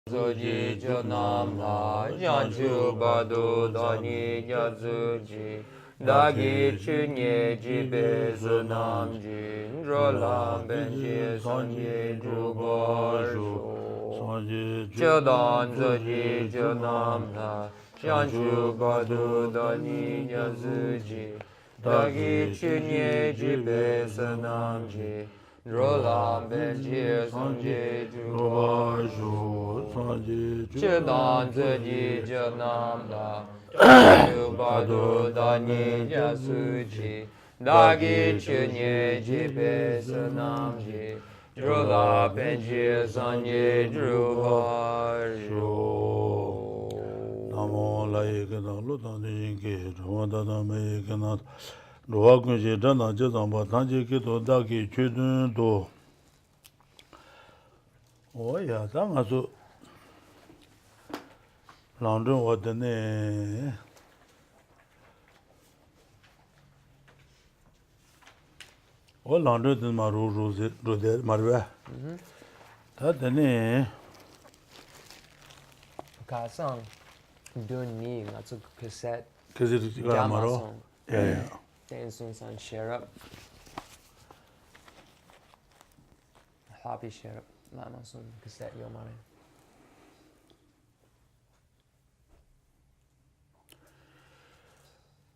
Zoji Jonam La Janju Badu Dani Yazuji Dagi Chunye Jibe Zunam Jin Rolam Benji Sanje Drubasho Chodan Zoji Jonam La Janju Badu Dani Yazuji Dagi Chunye Jibe Zunam Jin Rolam Benji Sanje Drubasho Chedan Zedi Janam La Janju Badu Dani Yasuji Dagi Chunye Jibe Sanam Ji Drula Benji Sanye Drubasho Namo Layekana Lutani Yinke Rwanda Mayekana Ruakunji Dana Jazamba Tanji Kito Dagi Chudun Do Oya Tangasu London Wadane O London din Maru Rode Marwa. Tadane Kasang Dun Ni Natsu Cassette Kizit Maro. Yeah. Tenzin San share up Hobby share up Lama Sun Cassette Yomare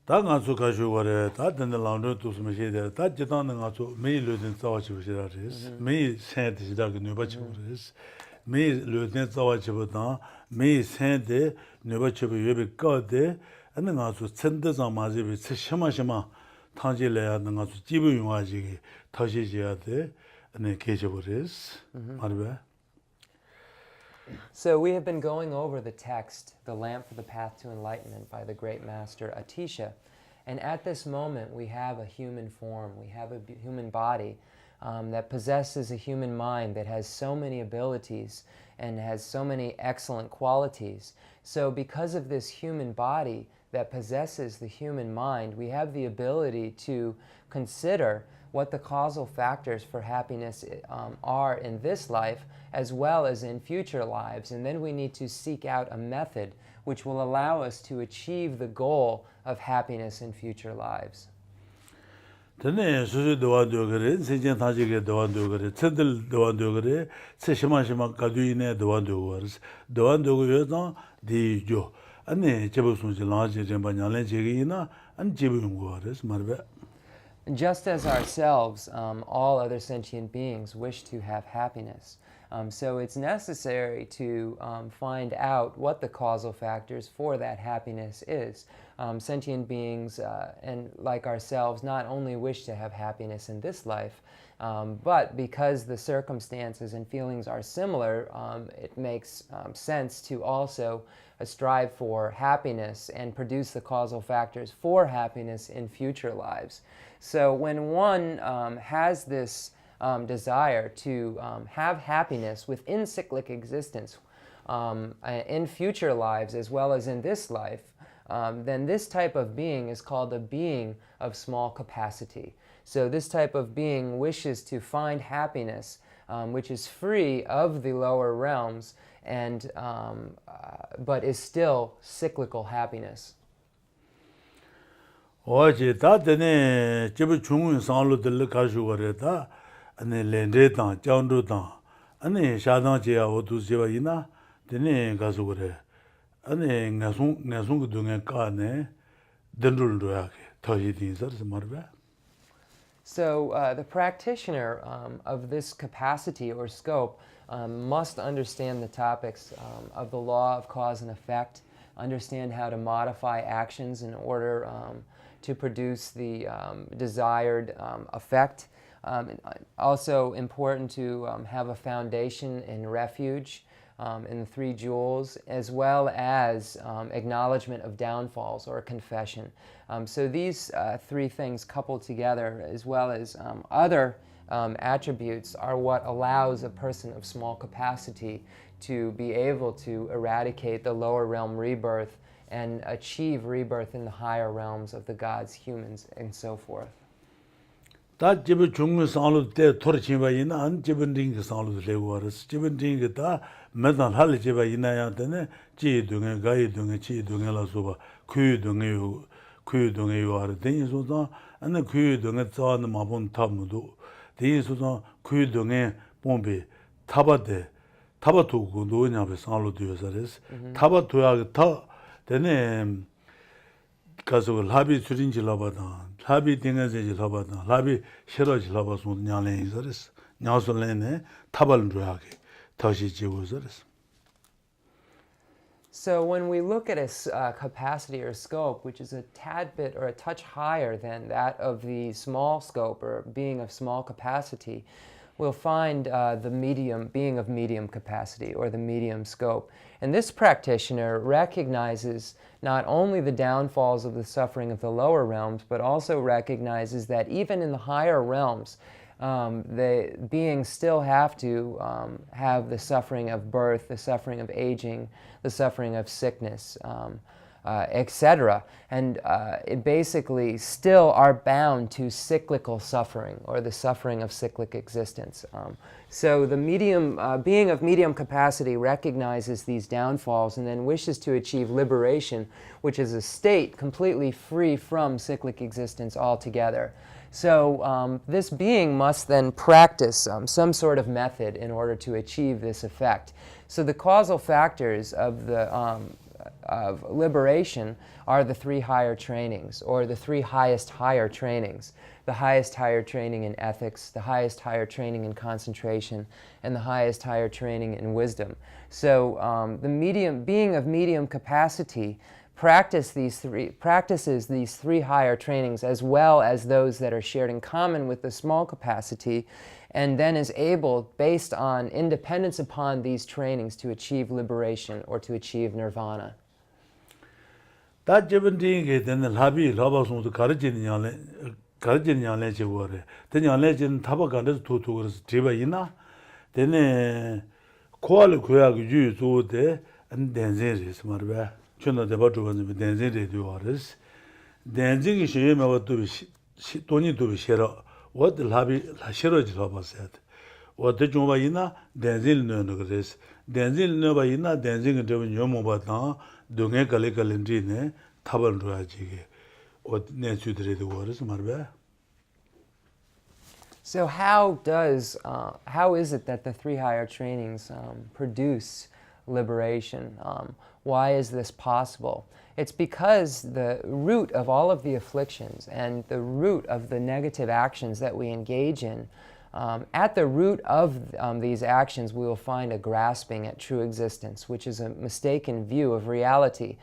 다 가서 가지고래 다 된다 라운드 두스메시에 다 지단은 가서 매일 르든 싸워치시라레스 매일 생드시다가 뇌바치고레스 매일 르든 싸워치보다 매일 생데 뇌바치고 예비 거데 아는 가서 천대상 마지비 셔마셔마 탄질해야 하는 가서 집을 용하지 더시지야 돼 아니 계셔버레스 말봐. So we have been going over the text, The Lamp for the Path to Enlightenment by the great master Atisha. And at this moment we have a human form, we have a human body that possesses a human mind that has so many abilities and has so many excellent qualities. So because of this human body that possesses the human mind, we have the ability to consider what the causal factors for happiness are in this life as well as in future lives. And then we need to seek out a method which will allow us to achieve the goal of happiness in future lives. 전에 수수 도와도 그래 세전 다지게 도와도 그래 천들 도와도 그래 세시마시마 가두이네 도와도 그래 도와도 그래서 디죠 아니 제보순지 나지 좀 반ял래 제기나 안 제보용 거래서 말বে. Just as ourselves, all other sentient beings wish to have happiness. So it's necessary to find out what the causal factors for that happiness is. Sentient beings, and like ourselves, not only wish to have happiness in this life, but because the circumstances and feelings are similar, it makes sense to also strive for happiness and produce the causal factors for happiness in future lives. So when one has this desire to have happiness within cyclic existence in future lives as well as in this life, then this type of being is called a being of small capacity. So this type of being wishes to find happiness which is free of the lower realms and but is still cyclical happiness. 어제 다데네 집을 중은 상로들 가지고 그랬다. 아니 렌데다 장도다. 아니 샤당지야 오두지와 이나 데네 가서 그래. 아니 나송 그 동에 까네 던룰로야게 더히디서 말봐. So the practitioner of this capacity or scope must understand the topics of the law of cause and effect, understand how to modify actions in order to produce the desired effect. Also important to have a foundation in refuge, in the three jewels, as well as acknowledgement of downfalls or confession. So these three things coupled together, as well as other attributes, are what allows a person of small capacity to be able to eradicate the lower realm rebirth and achieve rebirth in the higher realms of the gods, humans, and so forth. 다 집에 중문 상로 때 토르치바 있나 안 집은 링 상로 레고르스 집은 링다 매단 할 집에 있나야 되네 지동에 가이동에 지동에라서 그동에 요하르 대인소다 안에 그동에 자는 마본 탑무도 대인소다 그동에 bombe 타바도고 노냐베 상로 되어서레스 타바도야 타 되네 가서 라비 수린지 라바다 라비 땡에지 라바다 라비 싫어지 라바서 냐래 있어레스 냐솔레네 타발로하게 다시 지고서레스. So when we look at a capacity or scope, which is a tad bit or a touch higher than that of the small scope or being of small capacity, we'll find the medium being of medium capacity or the medium scope. And this practitioner recognizes not only the downfalls of the suffering of the lower realms, but also recognizes that even in the higher realms, the beings still have to have the suffering of birth, the suffering of aging, the suffering of sickness, etc. And it basically still are bound to cyclical suffering or the suffering of cyclic existence. So the medium, being of medium capacity recognizes these downfalls and then wishes to achieve liberation, which is a state completely free from cyclic existence altogether. So this being must then practice some sort of method in order to achieve this effect. So the causal factors of the of liberation are the three higher trainings, or the three highest higher trainings. The highest higher training in ethics, the highest higher training in concentration, and the highest higher training in wisdom. So the being of medium capacity practices these three higher trainings as well as those that are shared in common with the small capacity, and then is able, based on independence upon these trainings, to achieve liberation or to achieve nirvana. 다 집은딩게 되는 라비 라바송도 가르치는 양래 제거래. 되는 양래진 타바간에서 도토그래서 제바 있나? 되네 코알 고야기 유조데 안 댄제스 말바. 저는 대바주반이 댄제데 되어res. 댄징이 시에마도 돈이 도 싫어. what 라비 싫어지 라바세요. what 좀 있나? 댄질 넣는 거です. 댄질 넣어 있나? 댄징이 되면 요모바다 동에 갈래갈렌디네 타발로야지게 어내주들에도 거래서 말봐. So how is it that the three higher trainings produce liberation? Why is this possible? It's because the root of all of the afflictions and the root of the negative actions that we engage in, at the root of these actions we will find a grasping at true existence, which is a mistaken view of reality.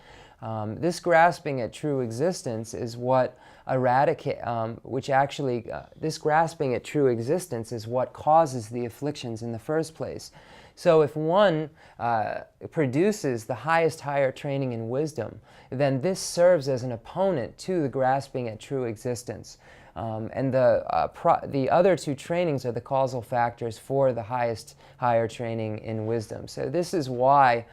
This grasping at true existence is what this grasping at true existence is what causes the afflictions in the first place. So if one produces the highest higher training in wisdom, then this serves as an opponent to the grasping at true existence. And the other two trainings are the causal factors for the highest higher training in wisdom. So this is why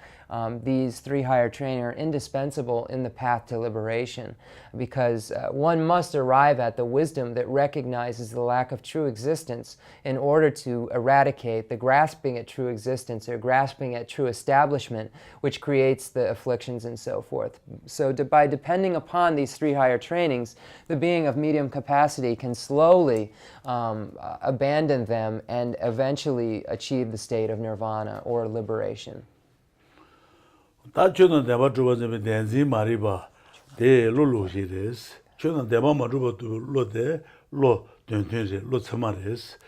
these three higher training are indispensable in the path to liberation, because one must arrive at the wisdom that recognizes the lack of true existence in order to eradicate the grasping at true existence or grasping at true establishment, which creates the afflictions and so forth. So by depending upon these three higher trainings, the being of medium capacity can slowly abandon them and eventually achieve the state of nirvana or liberation. 다 저는 내가 주어지면 댄지 말이봐. 대 로로시레스. 저는 내가 말로도 로데 로 된된제 로 참아레스.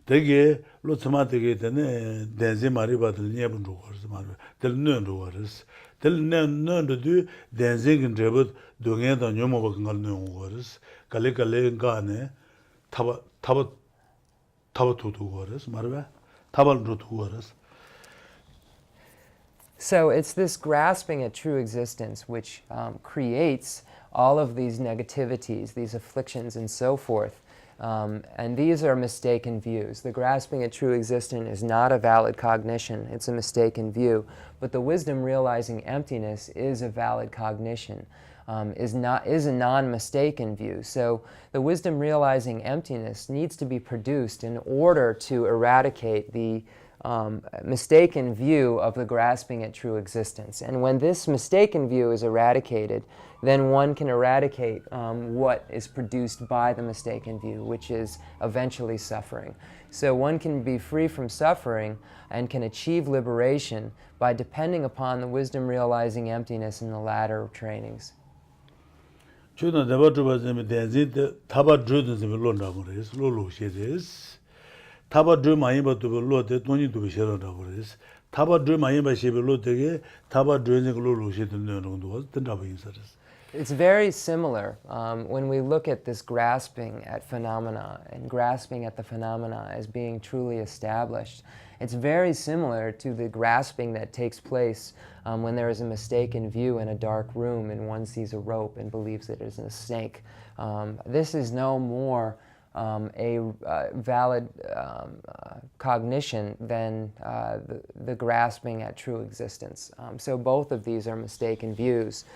되게 로 참아되게 되네. 댄지 말이봐들 예분 로거스 말이야. 될 로거스. 될 너도 댄지긴 저버 동에다 녀모가 걸 노거스. 갈래갈래 가네. 타바 도도거스 말이야. 타발로 도거스. So it's this grasping at true existence which creates all of these negativities, these afflictions, and so forth. And these are mistaken views. The grasping at true existence is not a valid cognition. It's a mistaken view. But the wisdom realizing emptiness is a valid cognition. is a non-mistaken view. So the wisdom realizing emptiness needs to be produced in order to eradicate the mistaken view of the grasping at true existence. And when this mistaken view is eradicated, then one can eradicate what is produced by the mistaken view, which is eventually suffering. So one can be free from suffering and can achieve liberation by depending upon the wisdom realizing emptiness in the latter trainings. 타바 드 마이바 도 로데 돈이 도 비셔라고 그래서 타바 드 마이바 시베 로데게 타바 드는 거 로시도 정도 된다고 인사를. It's very similar when we look at this grasping at phenomena and grasping at the phenomena as being truly established. It's very similar to the grasping that takes place when there is a mistaken view in a dark room and one sees a rope and believes it is a snake. This is no more a valid cognition than the grasping at true existence. So both of these are mistaken views.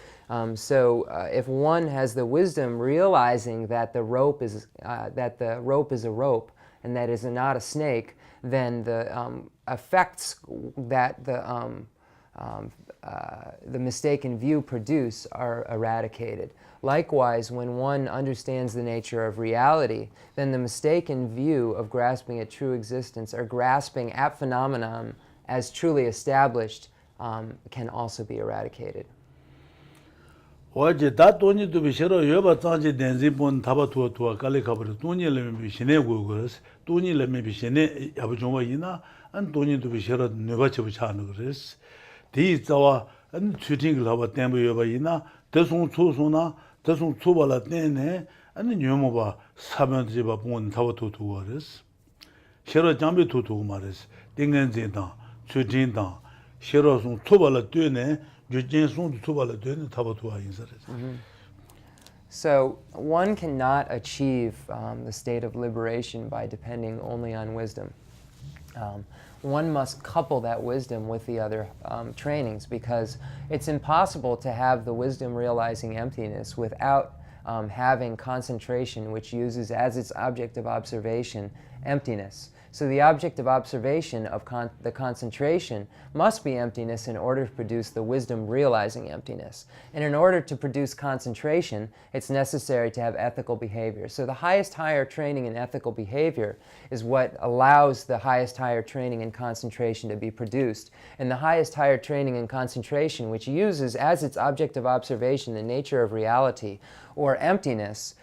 So if one has the wisdom realizing that the rope is a rope and that is not a snake, then the effects that the mistaken view produce are eradicated. Likewise, when one understands the nature of reality, then the mistaken view of grasping at true existence or grasping at phenomenon as truly established can also be eradicated. 어제 다 돈이 도 비셔로 여바 장지 덴지본 타바 투어 깔리 가버려 돈이 레면 비시네 고거스 돈이 레면 비시네 야부 종어이나 안 돈이 도 비셔로 네바치 부차는 그랬어 디자와 안 튜팅을 하바 템부 여바이나 대송 초소나 대송 초발라 때네 아니 녀모바 사면지바 본 타바 투어스 셔로 장비 투투 말스 땡겐진다 튜팅다 셔로송 초발라 때네 So one cannot achieve the state of liberation by depending only on wisdom. One must couple that wisdom with the other trainings, because it's impossible to have the wisdom realizing emptiness without having concentration, which uses as its object of observation emptiness. So the object of observation of the concentration must be emptiness in order to produce the wisdom realizing emptiness. And in order to produce concentration, it's necessary to have ethical behavior. So the highest higher training in ethical behavior is what allows the highest higher training in concentration to be produced. And the highest higher training in concentration, which uses as its object of observation the nature of reality or emptiness,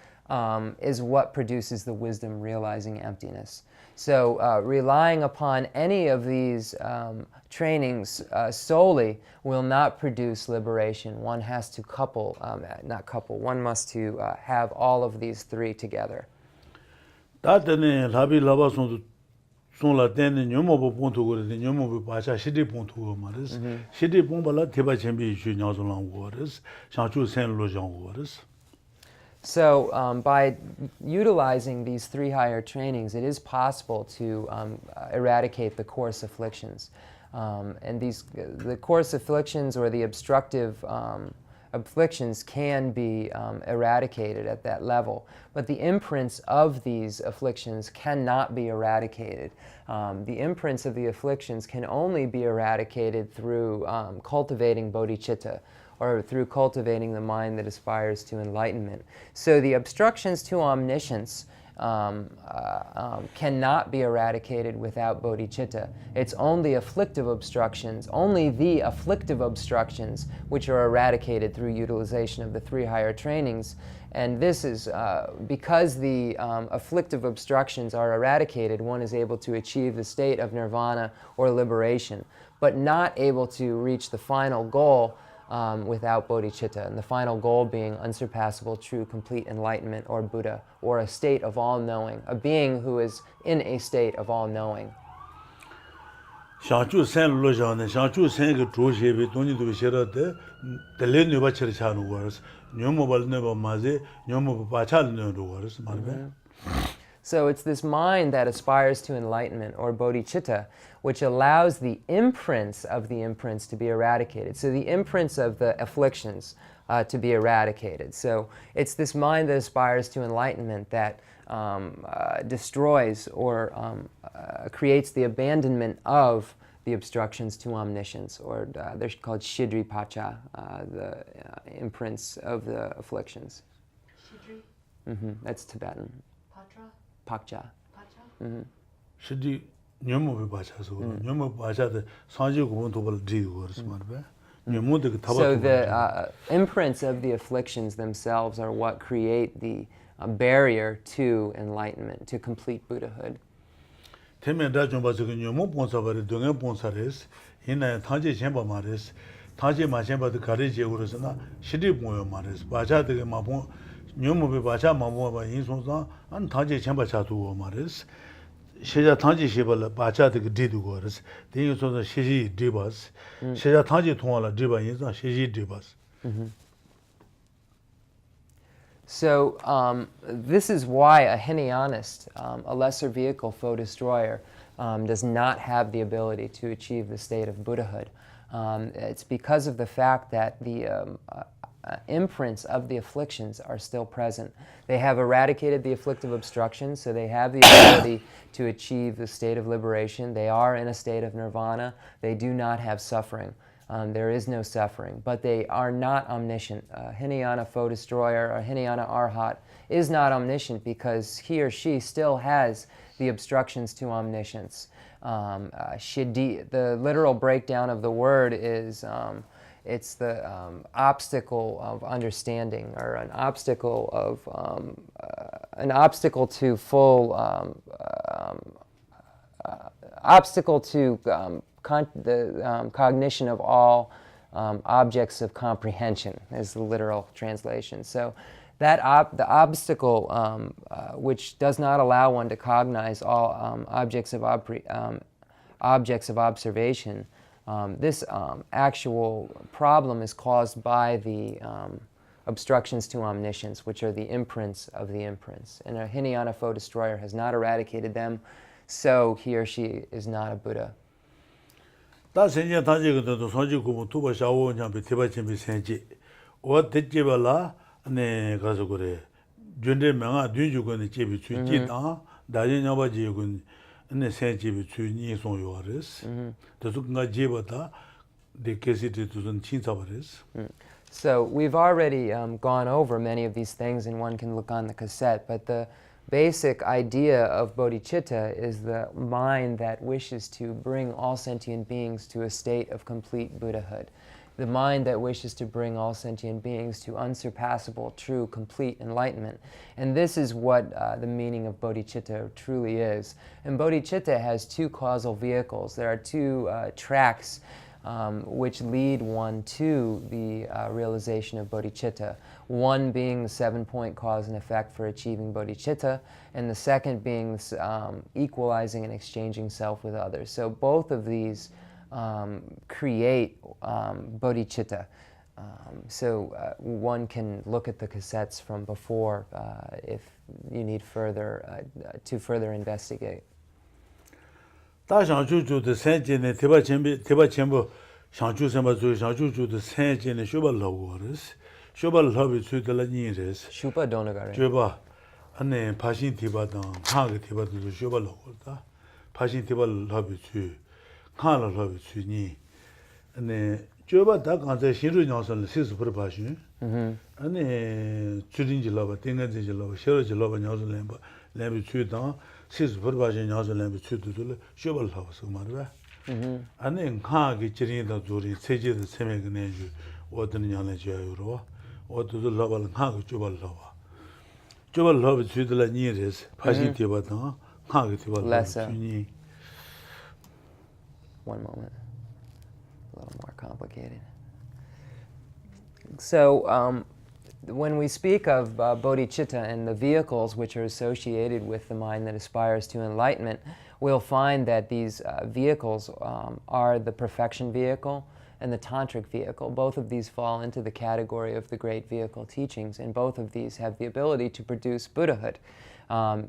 is what produces the wisdom realizing emptiness. So relying upon any of these trainings solely will not produce liberation. One has to couple, one must to have all of these three together. So by utilizing these three higher trainings, it is possible to eradicate the coarse afflictions. And the coarse afflictions or the obstructive afflictions can be eradicated at that level. But the imprints of these afflictions cannot be eradicated. The imprints of the afflictions can only be eradicated through cultivating bodhicitta, or through cultivating the mind that aspires to enlightenment. So the obstructions to omniscience cannot be eradicated without bodhicitta. It's only afflictive obstructions, only the afflictive obstructions, which are eradicated through utilization of the three higher trainings. And this is because the afflictive obstructions are eradicated, one is able to achieve the state of nirvana or liberation, but not able to reach the final goal without bodhicitta, and the final goal being unsurpassable, true, complete enlightenment, or Buddha, or a state of all-knowing, a being who is in a state of all-knowing. So it's this mind that aspires to enlightenment, or bodhicitta, which allows the imprints of the imprints to be eradicated. So the imprints of the afflictions to be eradicated. So it's this mind that aspires to enlightenment that destroys or creates the abandonment of the obstructions to omniscience, or they're called shidri pacha, the imprints of the afflictions. Shidri? That's Tibetan. Patra? Pakcha. Pacha? Shidi nyomu bacha so nyomu bacha the sanji ko to bal di go smar nyomu de thaba. So the imprints of the afflictions themselves are what create the barrier to enlightenment, to complete Buddhahood. Temen da jomba so nyomu ponsa bare dongen ponsa res hina thaje chemba mares thaje ma chemba de gare je go na shidi ponyo mares bacha de ma pon nyomu be bacha ma mo ba yin so sa an thaje chemba cha tu go mares sheja thaje shebala bacha de di du go res de yin so sheji debas sheja thaje thwala deba yin sa sheji debas. So this is why a Hinayanist, a lesser vehicle foe destroyer, does not have the ability to achieve the state of Buddhahood. It's because of the fact that the imprints of the afflictions are still present. They have eradicated the afflictive obstructions, so they have the ability to achieve the state of liberation. They are in a state of nirvana. They do not have suffering. There is no suffering, but they are not omniscient. Hinayana foe destroyer or Hinayana arhat is not omniscient because he or she still has the obstructions to omniscience. Shidi, the literal breakdown of the word is it's the obstacle of understanding, or an obstacle to full obstacle to the cognition of all objects of comprehension is the literal translation. So that the obstacle which does not allow one to cognize all objects of observation, this actual problem is caused by the obstructions to omniscience, which are the imprints of the imprints. And a Hinayana foe destroyer has not eradicated them, so he or she is not a Buddha. 다 senje thaje ko to sonji ko tu ba shawo nya be theba chen be senje o tejje bala ne ga so gore junde manga dyu ko ne che bi chu ji da da yin nya ba ji ko ne senje bi chu ni so yo res to su nga je ba da de kesi de tu sun chin sa ba res. So we've already gone over many of these things, and one can look on the cassette, but the basic idea of bodhicitta is the mind that wishes to bring all sentient beings to a state of complete Buddhahood. The mind that wishes to bring all sentient beings to unsurpassable, true, complete enlightenment. And this is what the meaning of bodhicitta truly is. And bodhicitta has two causal vehicles. There are two tracks which lead one to the realization of bodhicitta. One being the 7-point cause and effect for achieving bodhicitta, and the second being equalizing and exchanging self with others. So both of these create bodhicitta. So one can look at the cassettes from before if you need to further investigate. 다 상주 주의 생진의 대바 전부 상주 선바 주 상주 주의 생진의 쇼발 러고르스 쇼발 러비 주들 니레스 Shupa donagare. 줘봐 안에 파신 디바다 하게 디바도 쇼발 러고다 파신 디바 러비 주 칸을 러비 주니 안에 줘봐 다 간제 신루 녀선 시스 프로 파신 안에 주린지 러바 땡가지 러바 셔러지 러바 녀선 렘바 렘비 주다 시스 버바제 냐즈는 비추두들 쇼발 하우스 말이야. 아니 가게 지린다 조리 세제의 세메그네 주 어떤 냐네 줘요로 어두들 러발 가게 줘발 러와. 줘발 러비 주들 니레스 파시 티바다 가게 티바다 주니. One moment. A little more complicated. So when we speak of bodhicitta and the vehicles which are associated with the mind that aspires to enlightenment, we'll find that these vehicles are the perfection vehicle, and the tantric vehicle. Both of these fall into the category of the great vehicle teachings, and both of these have the ability to produce Buddhahood.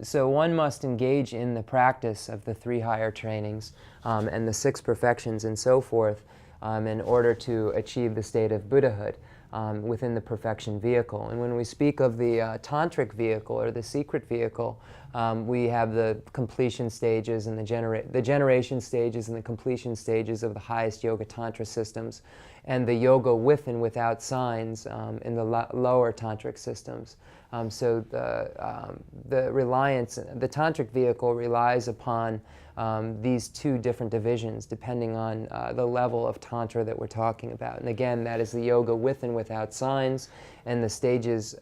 So one must engage in the practice of the 3 higher trainings and the 6 perfections and so forth in order to achieve the state of Buddhahood within the perfection vehicle. And when we speak of the tantric vehicle or the secret vehicle, we have the completion stages and the generation stages and the completion stages of the highest yoga tantra systems, and the yoga with and without signs in the lower tantric systems. So the tantric vehicle relies upon these 2 different divisions depending on the level of tantra that we're talking about. And again, that is the yoga with and without signs, and the stages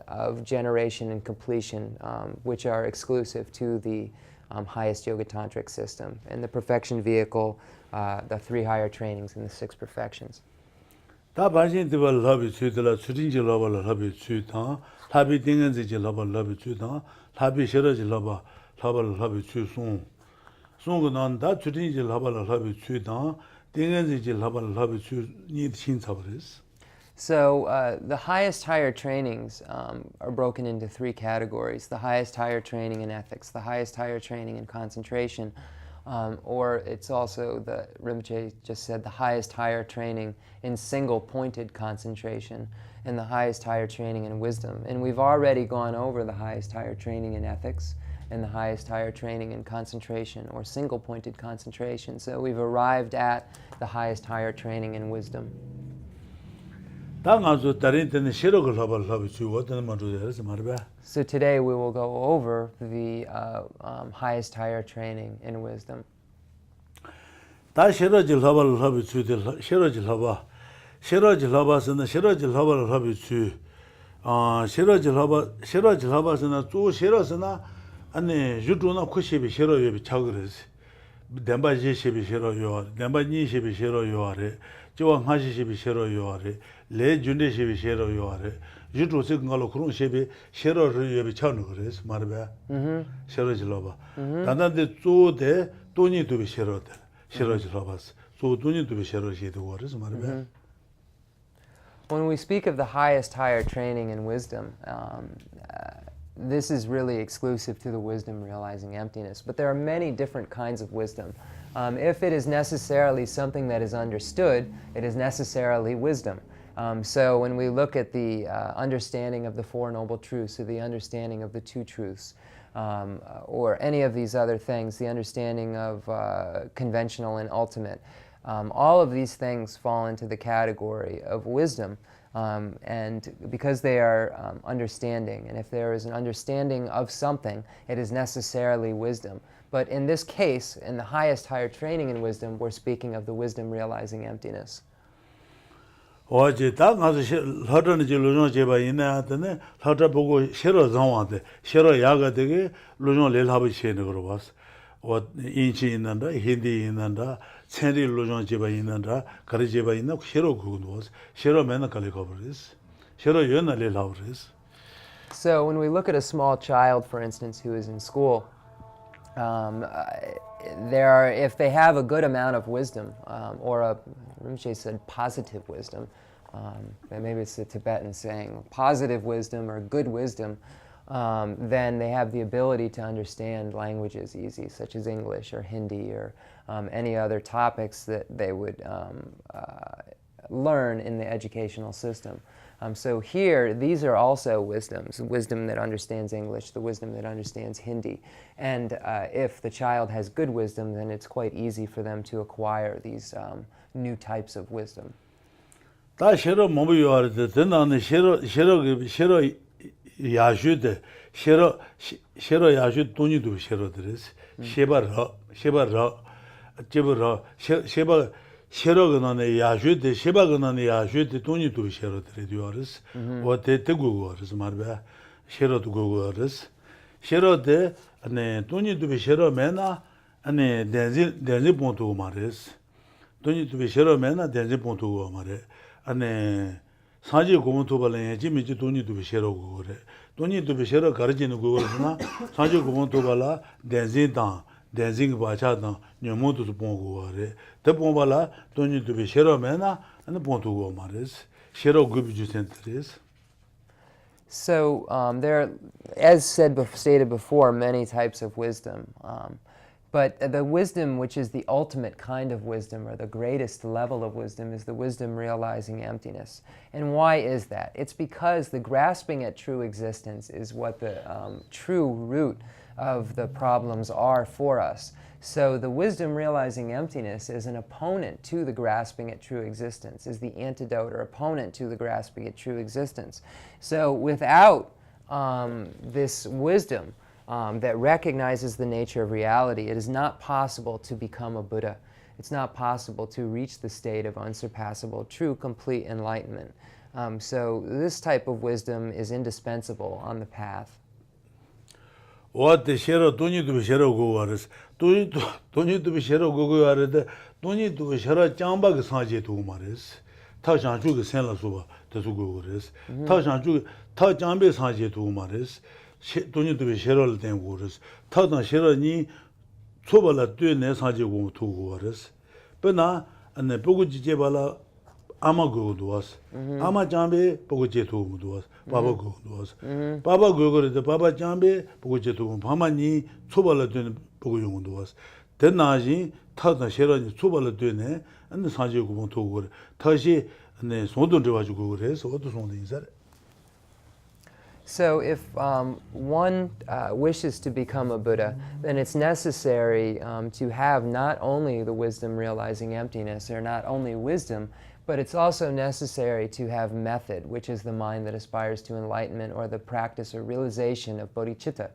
of generation and completion, which are exclusive to the highest yoga tantric system. And the perfection vehicle, the 3 higher trainings and the 6 perfections. 다 반신들을 러비 주들라 수진지 러버를 러비 주다 타비 딩은지 러버 러비 주다 타비 셔러지 러버 러비 주송 송은 다 수진지 러버를 러비 주다 딩은지 러버 러비 주니 신사버스. So the highest higher trainings are broken into 3 categories: the highest higher training in ethics, the highest higher training in concentration, or it's also, Rinpoche just said, the highest higher training in single-pointed concentration, and the highest higher training in wisdom. And we've already gone over the highest higher training in ethics and the highest higher training in concentration or single-pointed concentration. So we've arrived at the highest higher training in wisdom. So today we will go over the highest higher training in wisdom. 지원 하시시비 셔러 요아래 레 준데시비 셔러 요아래 유도스 걸로 그런 셰비 셔러를 여비 차는 그래서 말해 셔러질러 봐 단단데 쪼데 돈이 두비 셔러들 셔러질러 봤어 쪼 돈이 두비 셔러시도 그래서 말해. When we speak of the highest higher training in wisdom, this is really exclusive to the wisdom realizing emptiness, but there are many different kinds of wisdom. If it is necessarily something that is understood, it is necessarily wisdom. So when we look at the understanding of the 4 Noble Truths, or the understanding of the 2 Truths, or any of these other things, the understanding of conventional and ultimate, all of these things fall into the category of wisdom, and because they are understanding, and if there is an understanding of something, it is necessarily wisdom. But in this case, in the highest higher training in wisdom, we're speaking of the wisdom realizing emptiness. 어제 딱 가서 하더니 로종 제바 있나한테는 하다 보고 싫어 상황한테 싫어 야가 되게 로종 렐하비 시에는 그러 봤어. 어 인치 있는다 힌디 있는다 체리 로종 제바 있는다 가리 제바 있나 싫어 그거 was 싫어 맨날 갈리고 버렸어. 싫어 연날 렐하고 버렸어. So when we look at a small child, for instance, who is in school, if they have a good amount of wisdom, or Rinpoche said positive wisdom, maybe it's the Tibetan saying positive wisdom or good wisdom, then they have the ability to understand languages easy, such as English or Hindi or any other topics that they would learn in the educational system. So here, these are also wisdoms, wisdom that understands English, the wisdom that understands Hindi. And if the child has good wisdom, then it's quite easy for them to acquire these new types of wisdom. 다 싫어 뭐 요하르데 전나는 싫어 야슈데 싫어 야슈 돈이도 싫어들스 셰바라 제버라 셰바 싫어거나네 야슈데 셰바거나네 야슈데 돈이도 싫어들이요르스 어때 뜨고거르스 말바 싫어도 고거르스 싫어데 아네 돈이도 싫어매나 아네 대지 본토 말레스 돈이도 싫어매나 대지 본토 말레 아네 사지 고문토발에 지미지 돈이도 싫어고 그래 돈이도 싫어 가르치는 거거든요 사지 고문토발라 대지다 dancing bacha nyomo to pongo are the pombala don't you to be shero mena and the ponto go mares shero gubu centers. So there are, as stated before, many types of wisdom. But the wisdom which is the ultimate kind of wisdom, or the greatest level of wisdom, is the wisdom realizing emptiness. And why is that? It's because the grasping at true existence is what the true root of the problems are for us. So the wisdom realizing emptiness is an opponent to the grasping at true existence, is the antidote or opponent to the grasping at true existence. So without this wisdom that recognizes the nature of reality, it is not possible to become a Buddha. It's not possible to reach the state of unsurpassable, true, complete enlightenment. So this type of wisdom is indispensable on the path. What the shero don't need to be shero go ares. Don't need to be shero go are don't need to be shero jamba sanje to mares. Ta janju ke sen la suba to go res. Ta janju ta jambe sanje to mares. Don't need to be shero den go res. Ta dan shero ni soba la de ne sanje go to go res. Bena and the bogu je bala ama go doas. Ama jambe bogu je to doas. Baba go doas. Baba go the Baba jambe bogu je to pamani soba de bogu yung doas. Then naji ta dan shero ni soba la de ne and the sanje go to go. Ta shi ne sondon de waju go res. What do sondon is that? So if one wishes to become a Buddha, then it's necessary to have not only the wisdom realizing emptiness, or not only wisdom, but it's also necessary to have method, which is the mind that aspires to enlightenment, or the practice or realization of bodhicitta.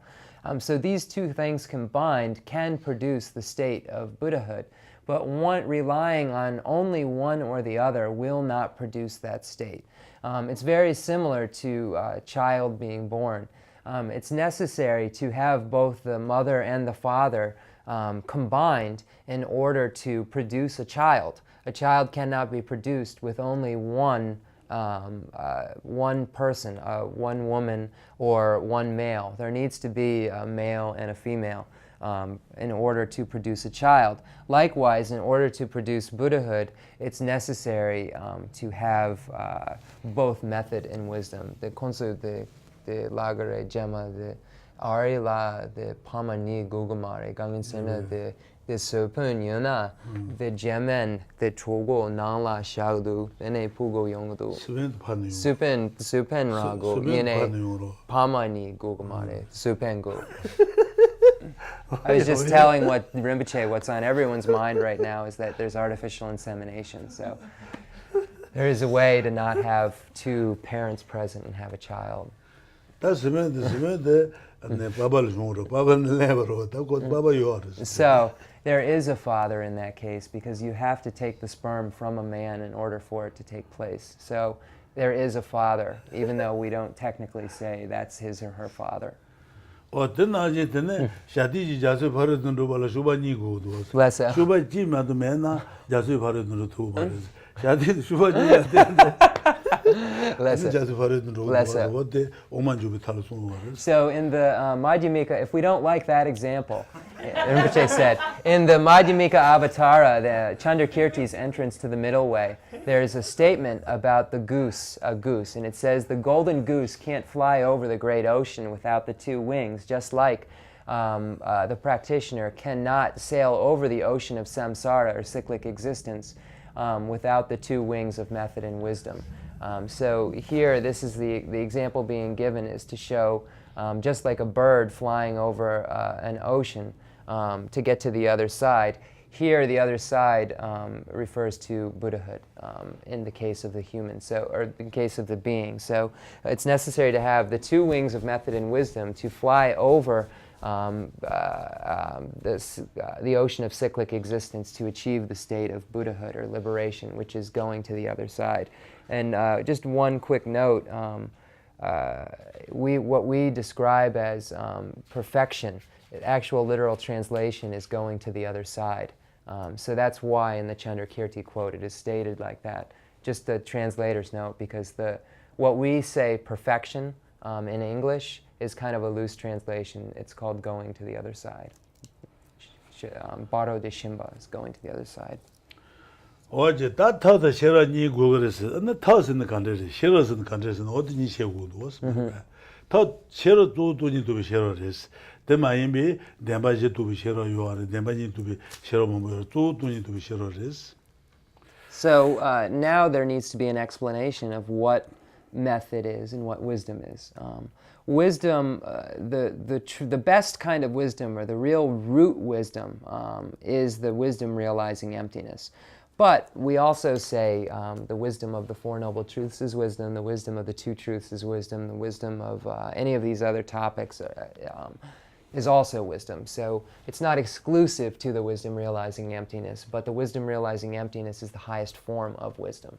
So these two things combined can produce the state of Buddhahood, but relying on only one or the other will not produce that state. It's very similar to a child being born. It's necessary to have both the mother and the father combined in order to produce a child. A child cannot be produced with only one person, one woman or one male. There needs to be a male and a female in order to produce a child. Likewise, in order to produce Buddhahood, it's necessary to have both method and wisdom. The Khensur de lagare jema de ari la de pamani gugumare gamin sena de supun yuna de jemen de chogo nangla shagdu ene pugo yongdu supen rago yene pamani gugumare supen go. I was just telling what Rinpoche, what's on everyone's mind right now is that there's artificial insemination. So there is a way to not have two parents present and have a child. So there is a father in that case, because you have to take the sperm from a man in order for it to take place. So there is a father, even though we don't technically say that's his or her father. So in the Madhyamika, if we don't like that example, Rinpoche said, in the Madhyamika Avatara, the Chandrakirti's entrance to the middle way, there's a statement about the goose, a goose, and it says the golden goose can't fly over the great ocean without the two wings, just like the practitioner cannot sail over the ocean of samsara, or cyclic existence, without the two wings of method and wisdom. So here, this is the example being given is to show, just like a bird flying over an ocean to get to the other side. Here, the other side refers to Buddhahood in the case of the human, or in case of the being. So it's necessary to have the two wings of method and wisdom to fly over the ocean of cyclic existence to achieve the state of Buddhahood or liberation, which is going to the other side. And just one quick note, what we describe as perfection, actual literal translation is going to the other side. So that's why in the Chandrakirti quote it is stated like that. Just the translator's note, because what we say perfection in English is kind of a loose translation. It's called going to the other side. Baro de Shimba is going to the other side. 어제 다 타다 셔라니 고그레스 나 타스는 간데리 셔러스는 간데스는 어디니 셔고도 왔습니다. 타 셔러 도도니도 셔러레스 데마임비 데바제 도 셔러 요아레 데바니 도 셔러 뭐 도도니도 셔러레스. So now there needs to be an explanation of what method is and what wisdom is. Wisdom, the best kind of wisdom, or the real root wisdom, is the wisdom realizing emptiness. But we also say the wisdom of the Four Noble Truths is wisdom, the wisdom of the Two Truths is wisdom, the wisdom of any of these other topics is also wisdom. So it's not exclusive to the wisdom realizing emptiness, but the wisdom realizing emptiness is the highest form of wisdom.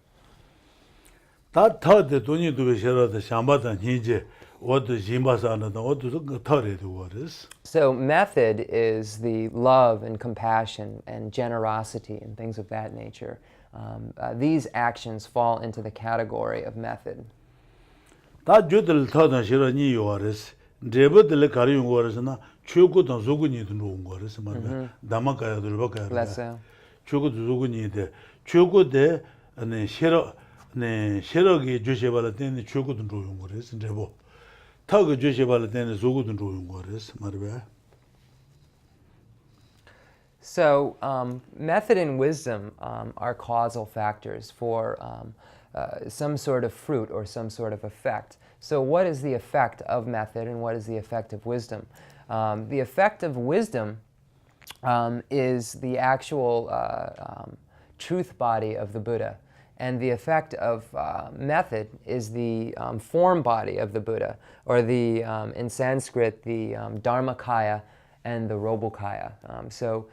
다 타데 돈이도 셔러데 샴바다 니제 어디 짐바사나도 어디 타레도 와레스. So method is the love and compassion and generosity and things of that nature. These actions fall into the category of method. 다 주들 타다 셔러니 요와레스. 데버들 가리용 거라서나 최고도 조군이도 놓은 거라서 말이야. 담아가야들 바가야. Less 최고도 조군이데 최고대 네 셔러기 주셔발 때는 최고도 놓은 거라서 데버. 타그 주셔발 때는 조고도 놓은 거라서 말이야. So method and wisdom are causal factors for some sort of fruit or some sort of effect. So what is the effect of method and what is the effect of wisdom? The effect of wisdom is the actual truth body of the Buddha. And the effect of method is the form body of the Buddha, or in Sanskrit, the Dharmakaya and the Robokaya. So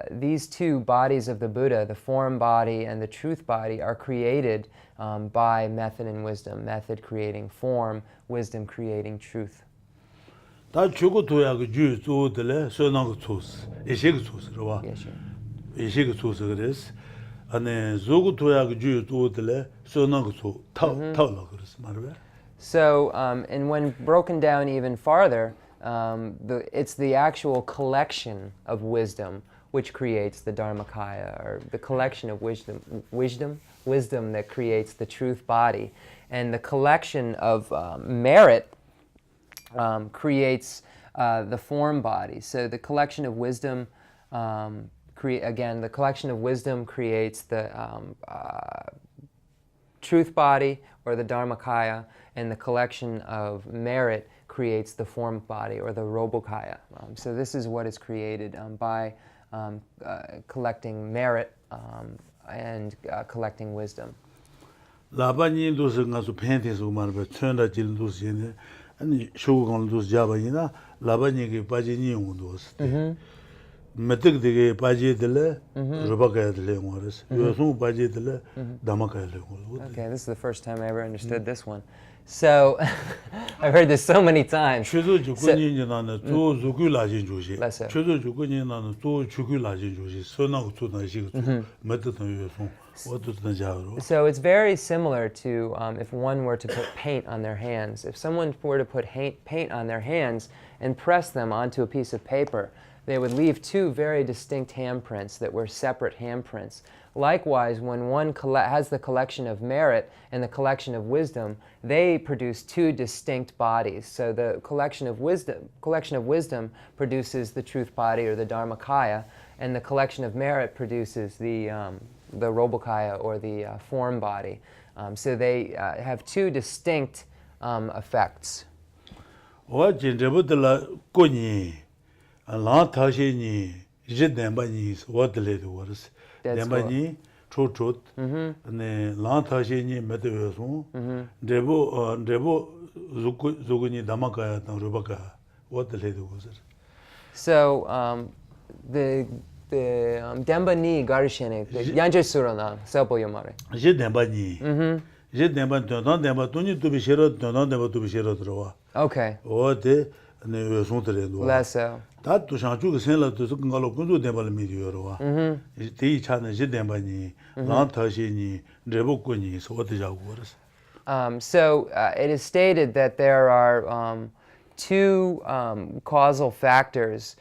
these two bodies of the Buddha, the form body and the truth body, are created by method and wisdom. Method creating form, wisdom creating truth. 다 최고도야 그 주도들에 소나고 초스. 이시그 초스로와. 이시그 초스 그래서 안에 조고도야 그 주도들에 소나고 초 타라 그래서 말이야. So and when broken down even farther, it's the actual collection of wisdom which creates the Dharmakaya, or the collection of wisdom that creates the truth body. And the collection of merit creates the form body. So the collection of wisdom, the collection of wisdom creates the truth body, or the Dharmakaya, and the collection of merit creates the form body, or the Robokaya. So this is what is created by collecting merit and collecting wisdom. 라바니도스 가서 펜테스 말바 천다 질도스네 아니 쇼고간도스 자바이나 라바니게 빠지니 용도스 메득되게 빠지들래 로바가야들래 원스 요송 빠지들래 담아가야들래. Okay, this is the first time I ever understood this one. So I've heard this so many times. 최소 조건이 나는 또 조규라진 조시. Let's say. 최소 조건이 나는 또 조규라진 조시. 선하고 또나시고 메득던 요송 어떻든 자로. So it's very similar to if one were to put paint on their hands. If someone were to put paint on their hands and press them onto a piece of paper, they would leave two very distinct handprints that were separate handprints. Likewise, when one has the collection of merit and the collection of wisdom, they produce two distinct bodies. So the collection of wisdom produces the truth body, or the Dharmakaya, and the collection of merit produces the Robokaya, or the form body. So they have two distinct effects. 라타시니 이제 덴바니 워들레도 워스 덴바니 초초트 네 라타시니 메데베소 데보 조군이 담아가야 로바가 워들레도 워스. So the 덴바니 가르시네 양제수로나 서보요마레 이제 덴바니 이제 덴바 덴바 돈이 또 비셔로 덴바 또 비셔로 들어와. Okay. 어때 네 외송들에도 Less so. 다도 상주가 생라도 그걸로 군도 대발 미디어로와 이 차는 이제 대반이 나타시니 레복군이 어디자고 그랬어. So it is stated that there are two causal factors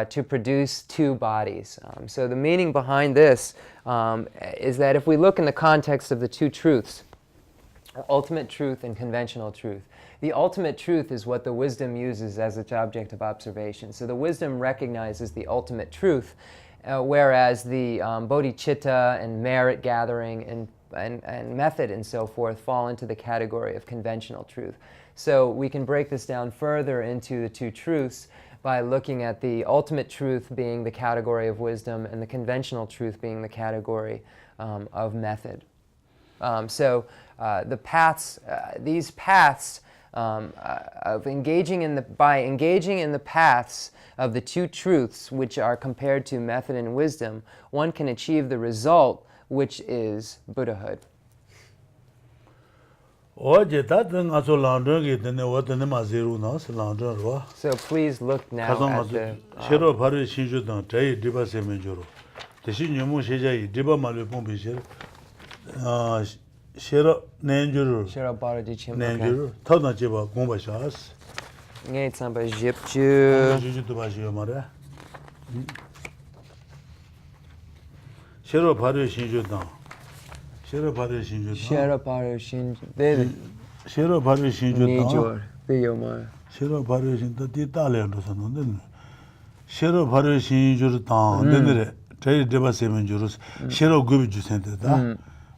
to produce two bodies. So the meaning behind this is that if we look in the context of the two truths, ultimate truth and conventional truth, the ultimate truth is what the wisdom uses as its object of observation. So the wisdom recognizes the ultimate truth, whereas the bodhicitta and merit gathering and method and so forth fall into the category of conventional truth. So we can break this down further into the two truths by looking at the ultimate truth being the category of wisdom and the conventional truth being the category of method. So the paths, these paths of engaging in by engaging in the paths of the two truths, which are compared to method and wisdom, one can achieve the result, which is Buddhahood. So please look now at the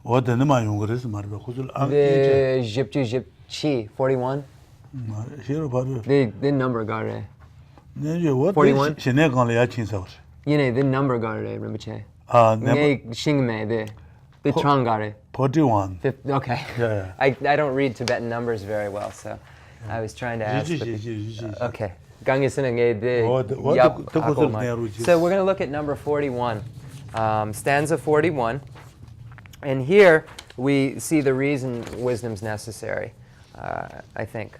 What the name of Youngers, Marvel? 41? The number got it. 41? She never got You know, the number got it, Rinpoche. The Trong got it. 41. Okay. Yeah. I don't read Tibetan numbers very well, so I was trying to ask. Okay. So we're going to look at number 41, stanza 41. And here we see the reason wisdom's necessary, I think.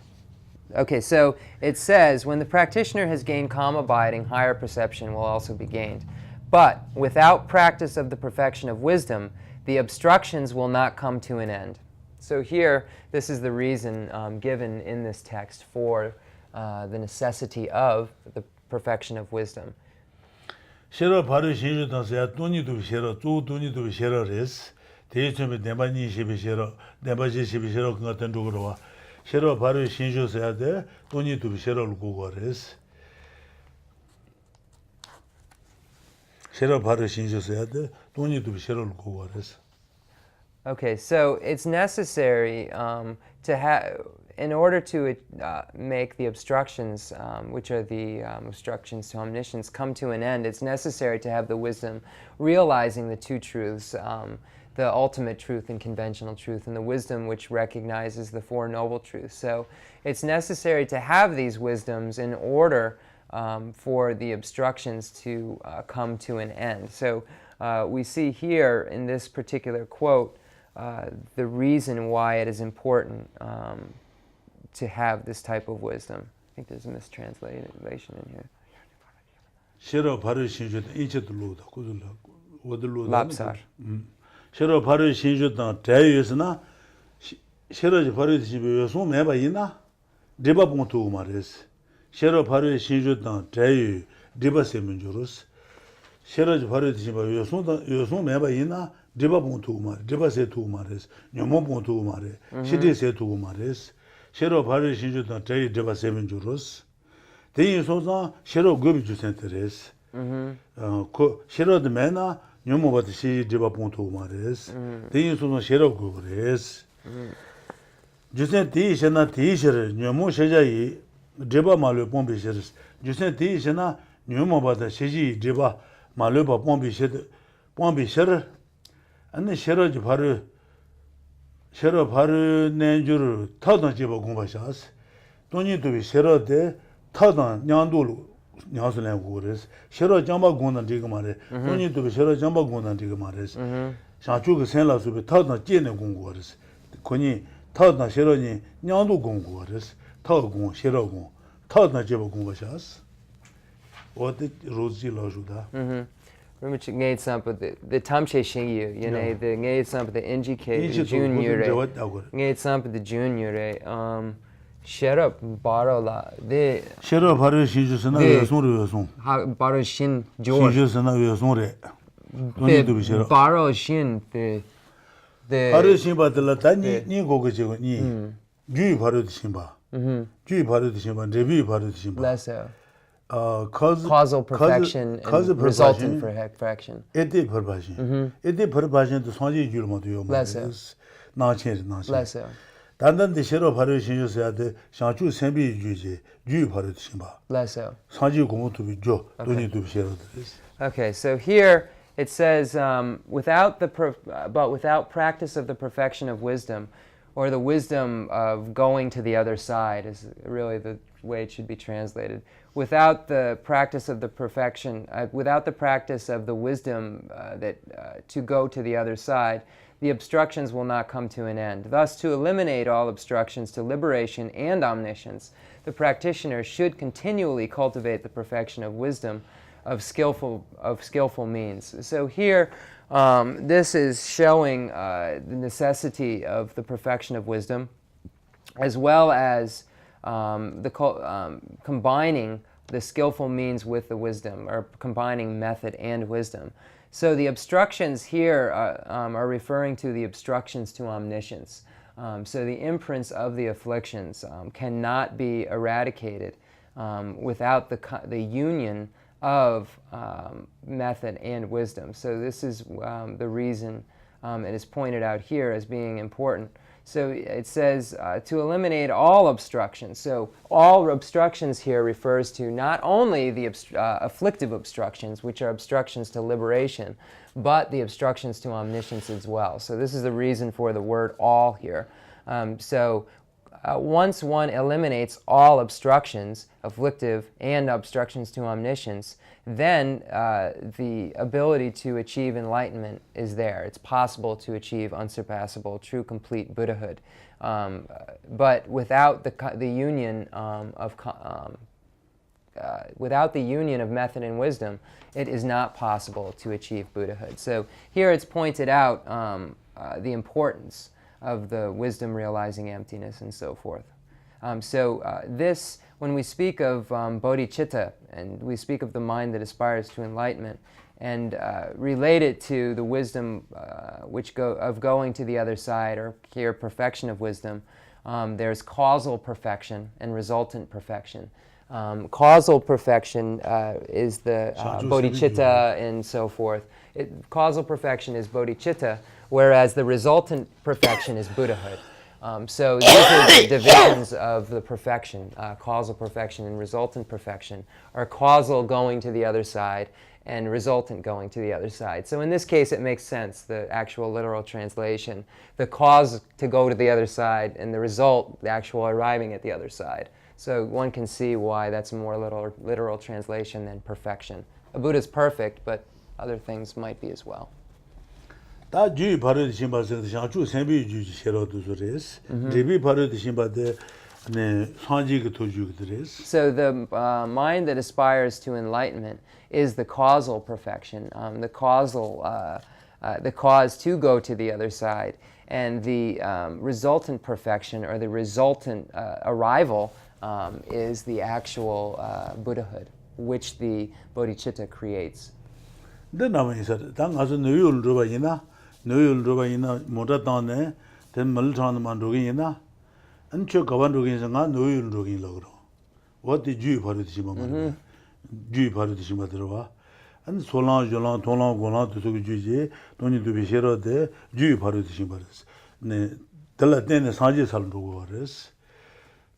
Okay, so it says, when the practitioner has gained calm abiding, higher perception will also be gained. But without practice of the perfection of wisdom, the obstructions will not come to an end. So here, this is the reason given in this text for the necessity of the perfection of wisdom. Okay, so it's necessary to have, in order to make the obstructions, which are the obstructions to omniscience, come to an end, it's necessary to have the wisdom realizing the two truths, the ultimate truth and conventional truth, and the wisdom which recognizes the Four Noble Truths. So it's necessary to have these wisdoms in order for the obstructions to come to an end. So we see here in this particular quote the reason why it is important to have this type of wisdom. I think there's a mistranslation in here. Lapsar. Shiro Paru Shinjutan, Tayusna, Shiro Paru Shibu, Meba Ina, Diba Pontu Maris, Shiro Paru Shinjutan, Tayu, Diba Seminjurus, Shiro Paru Shibu, Yosun Meba Ina, Diba Pontu Maris, Diba Setu Maris, Yomo Pontu Maris, Shidi Setu Maris, Shiro Paru Shinjutan, Tayu, Diba Seminjurus, then you saw Shiro Gubiju Centeres, Shiro the Mena. Nyomo bat shi diba ponto mares. Tin so shero gores. Jusen ti shena ti sher nyomo sheja yi diba malu pombe sheres. Jusen ti shena nyomo bat sheji diba malu ba pombe shed pombe sher. Anne shero ji baru nenjur tadan jiba gomba shas. Toni to bi shero de tadan nyandulu 냐스네 고레스 셔러 잠바 고난 디가 말에 돈이도 셔러 잠바 고난 디가 말레스 샤추가 센라스베 타다 찌네 공고레스 코니 타다 셔러니 냐도 공고레스 타고 셔러고 타다 제바 공고샤스 어디 로지 라주다 Rinpoche ngayed sampa the tamche shingyu, you know, the ngayed sampa the NGK, the junior, ngayed sampa the junior. Sherab Barola de Shero Paru Shinjusana Yosung. Baro Shin George. Shinjusana Yosungre. Don't to be Shero. Baro Shin the Paru Shimba the Latani, Ni Gogajo, Ni. Ju Paru Shimba. Ju Paru Shimba, Revi Paru Shimba. Lesso. Causal perfection and resultant perfection. Ede perfection. Ede perfection to Sanji Jurmadio. Lesso. Lesso. 단단 대시로 바로 신주서야 돼. 샹추 셈비 주지. 주 바로 신바. Lesso. 산지 공부도 비죠. 돈이 도 비셔도 돼. Okay, so here it says without practice of the perfection of wisdom, or the wisdom of going to the other side is really the way it should be translated. Without the practice of the perfection, without the practice of the wisdom to go to the other side, the obstructions will not come to an end. Thus, to eliminate all obstructions to liberation and omniscience, the practitioner should continually cultivate the perfection of wisdom of skillful means. So here, this is showing the necessity of the perfection of wisdom, as well as combining the skillful means with the wisdom, or combining method and wisdom. So the obstructions here are referring to the obstructions to omniscience. So the imprints of the afflictions cannot be eradicated without the union of method and wisdom. So this is the reason it is pointed out here as being important. So it says to eliminate all obstructions. So all obstructions here refers to not only the afflictive obstructions, which are obstructions to liberation, but the obstructions to omniscience as well. So this is the reason for the word all here. Once one eliminates all obstructions, afflictive and obstructions to omniscience, then the ability to achieve enlightenment is there. It's possible to achieve unsurpassable, true, complete Buddhahood. But without the union without the union of method and wisdom, it is not possible to achieve Buddhahood. So here it's pointed out the importance of the wisdom realizing emptiness and so forth. This, when we speak of bodhicitta, and we speak of the mind that aspires to enlightenment, and relate it to the wisdom of going to the other side, or here perfection of wisdom, there's causal perfection and resultant perfection. Causal perfection is the bodhicitta and so forth. Causal perfection is bodhicitta, whereas the resultant perfection is Buddhahood. So these are the divisions of the perfection. Causal perfection and resultant perfection are causal going to the other side and resultant going to the other side. So in this case, it makes sense, the actual literal translation. The cause to go to the other side, and the result, the actual arriving at the other side. So one can see why that's a more literal translation than perfection. A Buddha's perfect, but other things might be as well. 다 주의 바르디 심바서 샤추 셈비 주지 셰로도 소레스 리비 바르디 심바데 네 산지가 도주거드레스. So the mind that aspires to enlightenment is the causal perfection, the cause to go to the other side, and the resultant perfection, or the resultant arrival, is the actual Buddhahood, which the bodhicitta creates. Then 당 가서 누유를 줘봐이나 누유를 줘봐이나 못했다네 된 멀쩡한 로긴이나 안쪽 가반 로긴이가 누유를 로긴이라고 그러. 어디 주의 바르듯이 말이야. 주의 바르듯이 말들어와. 안 솔랑 졸랑 돈랑 고랑 두속이 주지 돈이 두비 싫어데 주의 바르듯이 말았어. 네 달라때네 사지 살고 그랬어.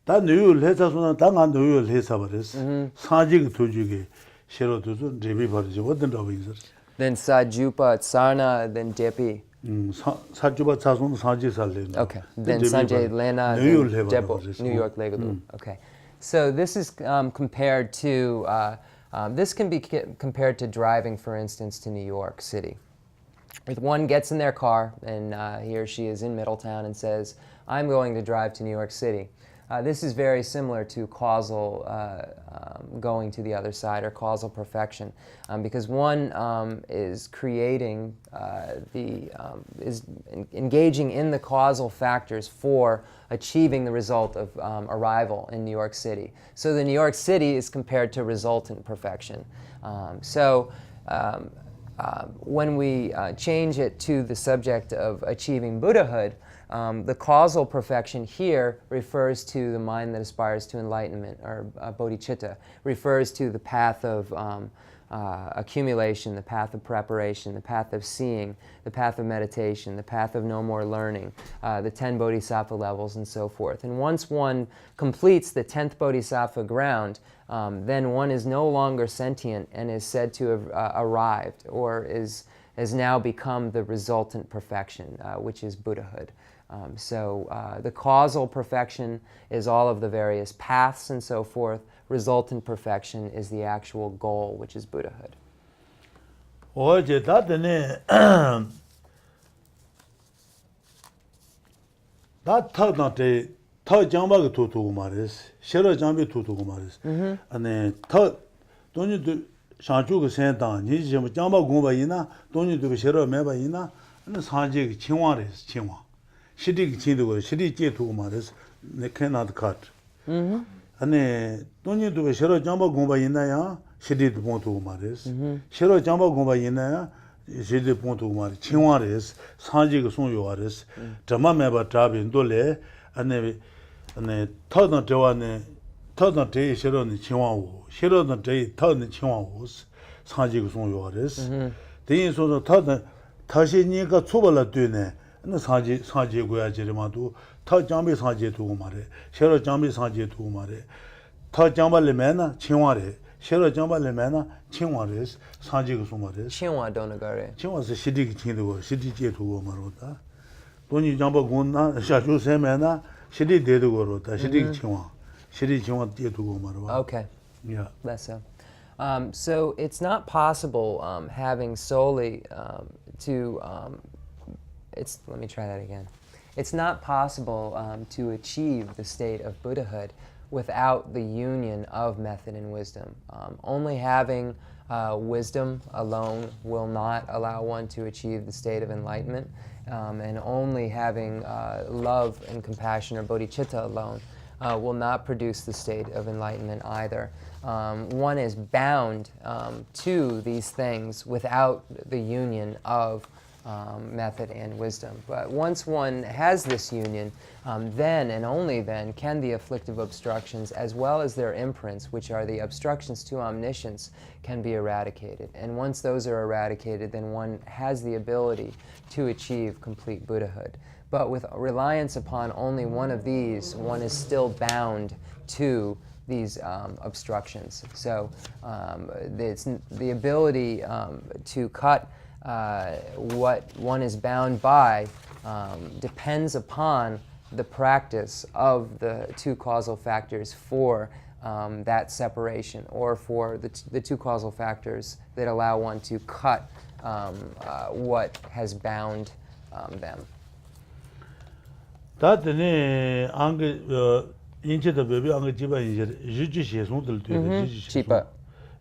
다 누유를 해서서는 당한 누유를 해서 버렸어. 사지가 도주게 싫어도서 레비 바르지 어떤 라고인서. Then Sajupa, Sarna, then Depi. Sajupa Sasun Sanji Salena. Okay. Then Sanjay Lena, then Depo, New York Legadu. Okay. So this is compared to, this can be compared to driving, for instance, to New York City. If one gets in their car, and he or she is in Middletown and says, I'm going to drive to New York City. This is very similar to causal going to the other side, or causal perfection, because one is engaging in the causal factors for achieving the result of arrival in New York City. So the New York City is compared to resultant perfection. When we change it to the subject of achieving Buddhahood, the causal perfection here refers to the mind that aspires to enlightenment, or bodhicitta, refers to the path of accumulation, the path of preparation, the path of seeing, the path of meditation, the path of no more learning, the 10 bodhisattva levels, and so forth. And once one completes the 10th bodhisattva ground, then one is no longer sentient and is said to have arrived, or has now become the resultant perfection, which is Buddhahood. The causal perfection is all of the various paths and so forth. Resultant perfection is the actual goal, which is Buddhahood. 어제 다드네 다 타나테 타 장바가 도도고 말이스 셔러 장비 도도고 말이스 아네 타 돈이도 상주가 센다 니지 좀 장바 공부이나 돈이도 셔러 매바이나 네 상제기 칭화레스 칭화 시디기 친도고 시디제 도고 말이스 네 캐나드 카트 아네 돈이도 셔러 장바 공부이나야 시디도 본도고 말이스 셔러 장바 공부이나야 시디 본도고 말이 칭화레스 상제기 송요아레스 담마매바 답인도레 아네 터던 저와네 터던 대 셔러는 칭화고 셔러는 대 터는 칭화고 상제기 송요아레스 대인소서 터던 다시니까 초발라 되네 나 상제고야 지르마도 터 장비 상제 두고 말해 셔러 장비 상제 두고 말해 터 장발레매나 칭화레 셔러 장발레매나 칭화레스 상제고 송말레 칭화 도나가레 칭화서 시디기 친도고 시디제 두고 말로다 돈이 장바 군나 샤주 세매나 시디 대두고로다 시디 칭화 시디 칭화 대두고 말로 Okay. Yeah. Less so. So it's not possible having solely let me try that again. It's not possible to achieve the state of Buddhahood without the union of method and wisdom. Only having wisdom alone will not allow one to achieve the state of enlightenment, and only having love and compassion or bodhicitta alone will not produce the state of enlightenment either. One is bound to these things without the union of method and wisdom. But once one has this union, then and only then can the afflictive obstructions, as well as their imprints, which are the obstructions to omniscience, can be eradicated. And once those are eradicated, then one has the ability to achieve complete Buddhahood. But with reliance upon only one of these, one is still bound to these obstructions. So it's the ability to cut what one is bound by depends upon the practice of the two causal factors for that separation, or for the two causal factors that allow one to cut what has bound them. 다드네 안게 인체도 베비 안게 지바 이제 주지시송들 되게 Chipa.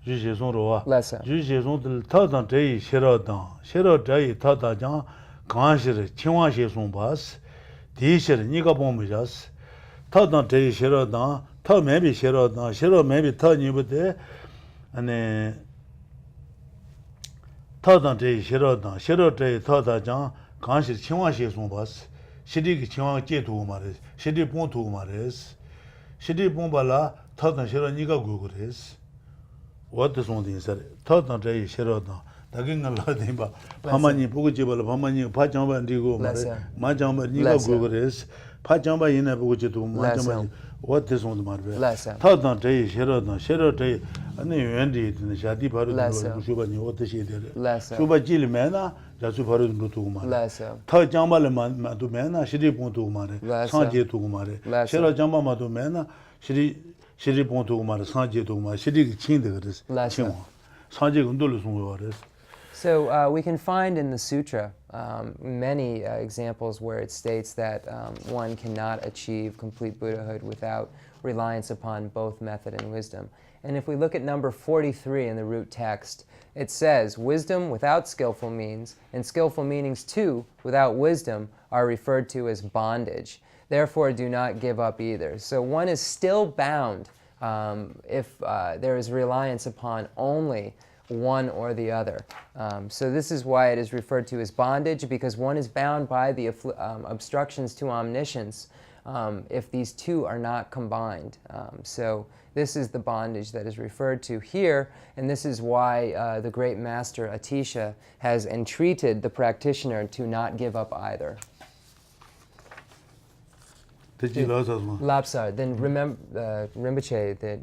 주지송로와 Lessa. 주지송들 타단 대이 셔러 대이 타다장 간시르 칭화시송 바스 디셔 니가 보면자스 타단 대이 셔러다 타 매비 셔러다 셔러 매비 타 니부데 아네 타단 대이 셔러다 셔러 대이 타다장 간시르 칭화시송 바스 시디기 칭화 제도 말이스 시디 본도 말이스 시디 본발라 타단 셔러 니가 고그레스 what something said 타단 대이 셔러다 다긴가 라데바 파마니 보고 집을 파마니 파장바 ndi고 말에 마장바 니가 고그레스 파장바 이나 보고 집도 마장바 what this on the marbe 타단 대이 셔러다 셔러 대이 아니 웬디 있는 샤디 바로 수바니 what she did 수바 질메나 자수 바로 두고 말에 타 장바를 마도 메나 시리 본도 말에 상제 두고 말에 셔러 장바 마도 메나 시리 본도 말에 상제 두고 말에 시리 친데 그랬어 상제 운동을 송요 그랬어 So we can find in the sutra many examples where it states that one cannot achieve complete Buddhahood without reliance upon both method and wisdom. And if we look at number 43 in the root text, it says, wisdom without skillful means, and skillful meanings too without wisdom, are referred to as bondage. Therefore, do not give up either. So one is still bound if there is reliance upon only one or the other. So this is why it is referred to as bondage, because one is bound by the obstructions to omniscience if these two are not combined. So this is the bondage that is referred to here, and this is why the great master Atisha has entreated the practitioner to not give up either. Lobsang, then remember Rinpoche that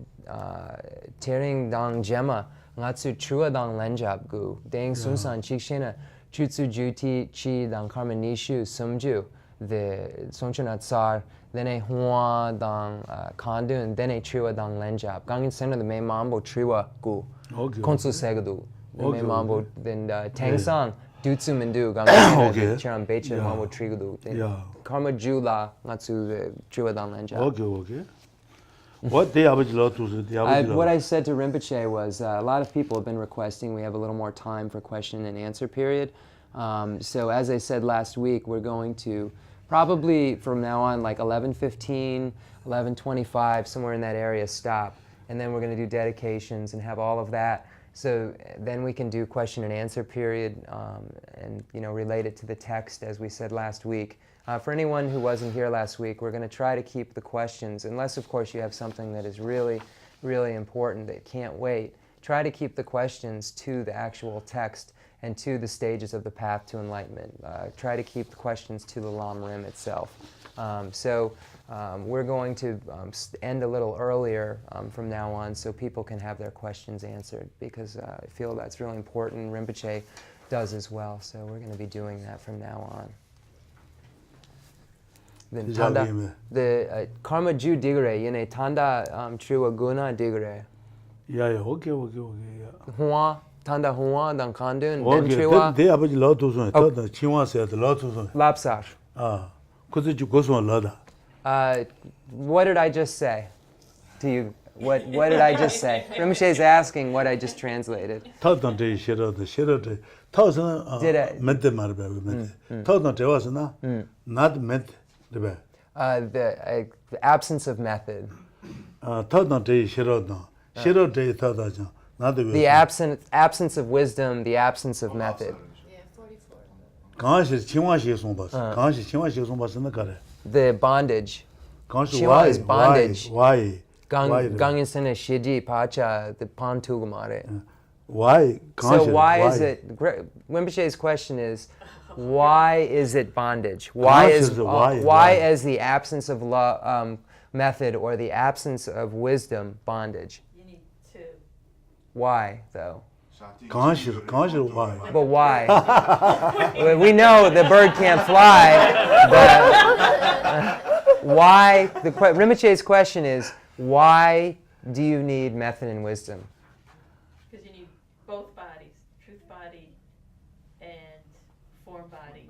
Tering Dang Gemma Ngatsu Chua Dang Lenjab Gu Deng Sunsan Chikshena Chutsu Juti Chi Dang Karma Nishu Sumju the Songchunat Tsar then a Hua Dang Kandun then a Chua Dang Lenjab Gangin Sena the May Mambo Chua Gu Konsu Segadu the May Mambo then Tang Sang Dutsu Mendu Gangin Chiram Beche Mambo Trigudu Karma Jula Ngatsu Chua Dang Lenjab. Okay. What I said to Rinpoche was a lot of people have been requesting we have a little more time for question and answer period. So as I said last week, we're going to probably from now on like 11:15, 11:25, somewhere in that area stop. And then we're going to do dedications and have all of that. So then we can do question and answer period and relate it to the text as we said last week. For anyone who wasn't here last week, we're going to try to keep the questions, unless of course you have something that is really, really important that can't wait. Try to keep the questions to the actual text and to the stages of the path to enlightenment. Try to keep the questions to the Lam Rim itself. We're going to end a little earlier from now on so people can have their questions answered, because I feel that's really important. Rinpoche does as well, so we're going to be doing that from now on. Then tanda the karma ju digre yene tanda triwa guna digre. Yeah, okay, yeah. Hua tanda hua dan kandun then triwa. They have a lot to say. The Chinwa said a lot to say. Lapsar. Could you go so lada? What did I just say to you? What did I just say? Rinpoche is asking what I just translated. Not meant. The absence of method. The absence of wisdom, the absence of method. The bondage. Chiwa is bondage. Why? Gangin sene shiji pacha the pantugumare. Why? So why is it? Rinpoche's question is, why is it bondage? Why is the absence of method or the absence of wisdom bondage? You need two. Why though? Conscious why? But why? We know the bird can't fly, but why? Rinpoche's question is, why do you need method and wisdom? Because you need both bodies, truth body and form body.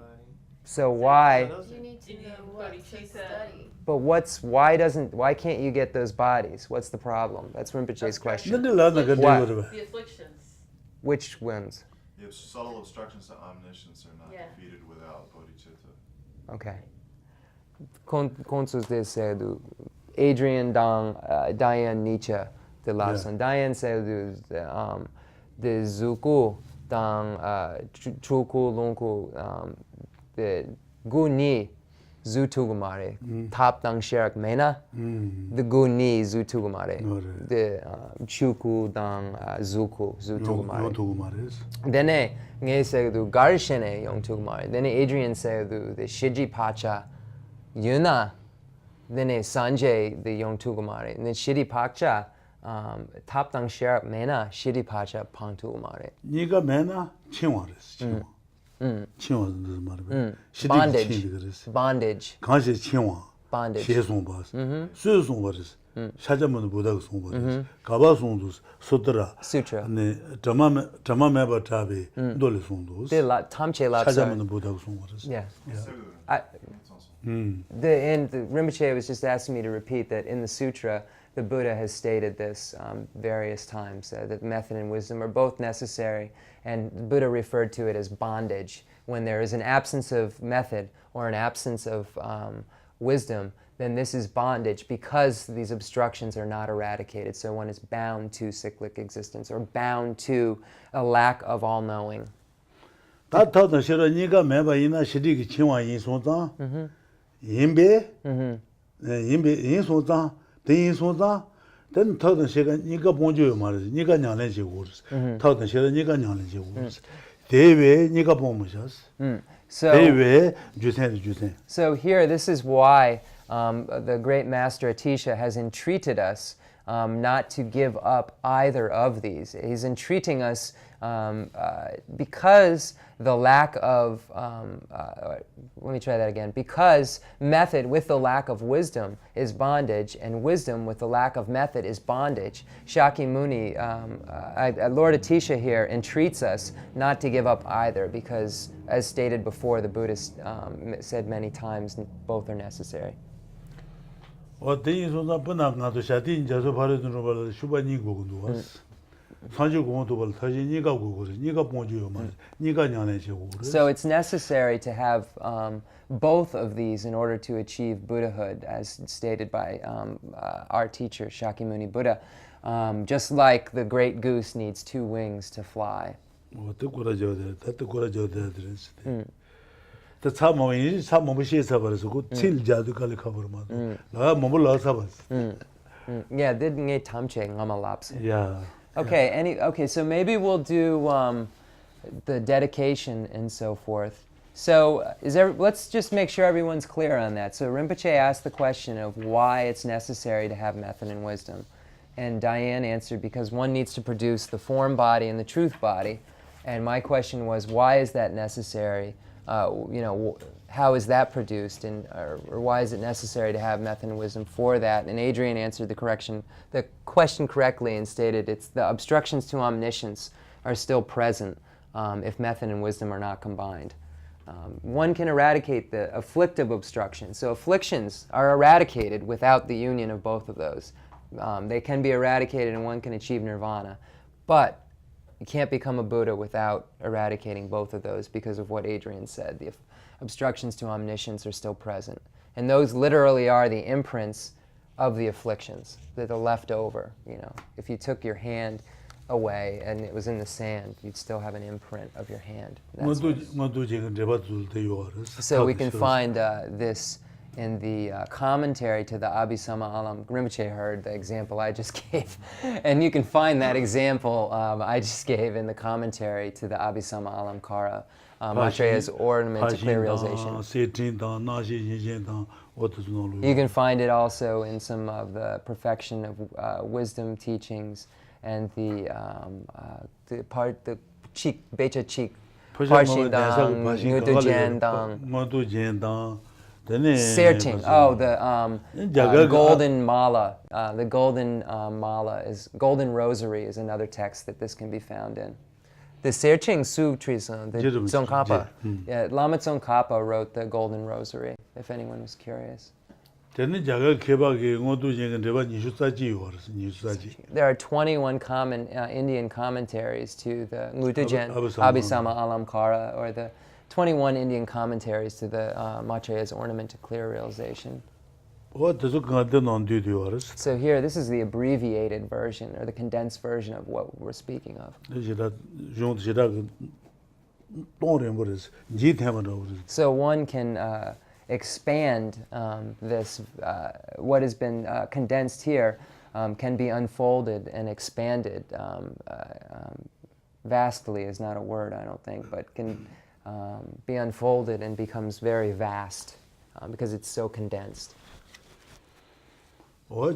So why? You need to know what to study. But why can't you get those bodies? What's the problem? That's Rinpoche's question. The afflictions. Which ones? If subtle obstructions to omniscience are not defeated without bodhicitta. Okay. Khensur de Sedu, Adrian Dang, Diane Nietzsche, de Lobsang. Diane Sedu, de Zuku, Dang, Chuku, Lunku, the Guni, Zutugumare, Tap Dang Sherak Mena, the Guni, Zutugumare, the Chuku Dang Zuku, Zutugumare. Then Nge Sedu, Garishene Yong Tugumare. Then Adrian Sedu, the Shiji Pacha, Yuna. Then Sanjay, the Yong Tugumare. And then Shiri Pacha, Tap Dang Sherak Mena, Shiri Pacha, Pang Tugumare. Niga Mena, Chinwa. Bondage. Conscious Chinwa. Bondage. 시에 송바스. 수요 송바스. 샤자문 부다가 송바스. 가바 송도스. 소드라. Sutra. 네, 점마메바 타비 돌레 송도스. The Tamche Lapsang. 샤자문 부다가 송바스. Yeah. It's also- The Rinpoche was just asking me to repeat that in the sutra, the Buddha has stated this various times, that method and wisdom are both necessary, and the Buddha referred to it as bondage. When there is an absence of method or an absence of wisdom, then this is bondage because these obstructions are not eradicated. So one is bound to cyclic existence or bound to a lack of all-knowing. 다타도 싫어 니가 매바이나 시리기 친와 인소자. 임베. 임베 인소자. 대인소자. 된 타도 싫어 니가 본주요 말이지. 니가 냐내지 고르스. 타도 싫어 니가 냐내지 고르스. 대외 니가 보면서스. 대외 주센. So here, this is why the great master Atisha has entreated us not to give up either of these. He's entreating us because the lack of, let me try that again, because method with the lack of wisdom is bondage, and wisdom with the lack of method is bondage. Shakyamuni, Lord Atisha here entreats us not to give up either because, as stated before, the Buddhist said many times, both are necessary. 대인소자 번나가도 샤딘 자서 바르는 거 슈바니 고고도 왔어. 산지 고고도 발 사진 니가 고고서 니가 본주요 말. 니가 냐내지 고고. So it's necessary to have both of these in order to achieve Buddhahood, as stated by our teacher, Shakyamuni Buddha. Just like the great goose needs two wings to fly. 뜻고라져야 돼. 뜻고라져야 돼. 그 참모이 참모시 사버서 그 칠자도 갈리 커버만. 나 몸을 사버스. Yeah, didn't get tamche ngama lapse. 야. Okay, so maybe we'll do the dedication and so forth. So let's just make sure everyone's clear on that. So Rinpoche asked the question of why it's necessary to have method and wisdom. And Diane answered because one needs to produce the form body and the truth body. And my question was, why is that necessary? How is that produced, and or why is it necessary to have method and wisdom for that? And Adrian answered the question correctly and stated it's the obstructions to omniscience are still present if method and wisdom are not combined. One can eradicate the afflictive obstructions. So afflictions are eradicated without the union of both of those. They can be eradicated and one can achieve nirvana. But you can't become a Buddha without eradicating both of those because of what Adrian said. The obstructions to omniscience are still present. And those literally are the imprints of the afflictions that are left over. If you took your hand away and it was in the sand, you'd still have an imprint of your hand. So we can find this in the commentary to the Abhisama Alam. Rinpoche heard the example I just gave. And you can find that example I just gave in the commentary to the Abhisama Alamkara, Maitreya's Ornament to Clear Realization. You can find it also in some of the perfection of wisdom teachings and the cheek, Becha cheek, Parshindang, Ngutujendang, Serting. The golden mala. The golden mala golden rosary is another text that this can be found in. The Serting Sutris, the Tsongkhapa. Yeah, Lama Tsongkhapa wrote the golden rosary, if anyone was curious. There are 21 common Indian commentaries to the Ngutujend, Abhisama Alamkara, or the 21 Indian commentaries to the Maitreya's Ornament to Clear Realization. So here, this is the abbreviated version, or the condensed version of what we're speaking of. So one can expand this, what has been condensed here can be unfolded and expanded. Vastly is not a word, I don't think, but can be unfolded and becomes very vast because it's so condensed. So we'll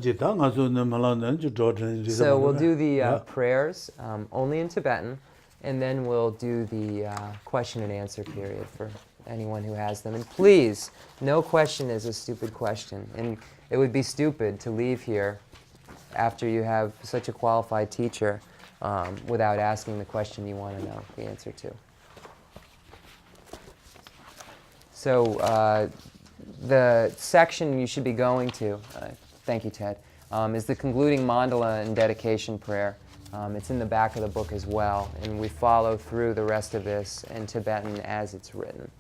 do the prayers only in Tibetan, and then we'll do the question and answer period for anyone who has them. And please, no question is a stupid question. And it would be stupid to leave here after you have such a qualified teacher without asking the question you want to know the answer to. So the section you should be going to, thank you, Ted, is the concluding mandala and dedication prayer. It's in the back of the book as well, and we follow through the rest of this in Tibetan as it's written.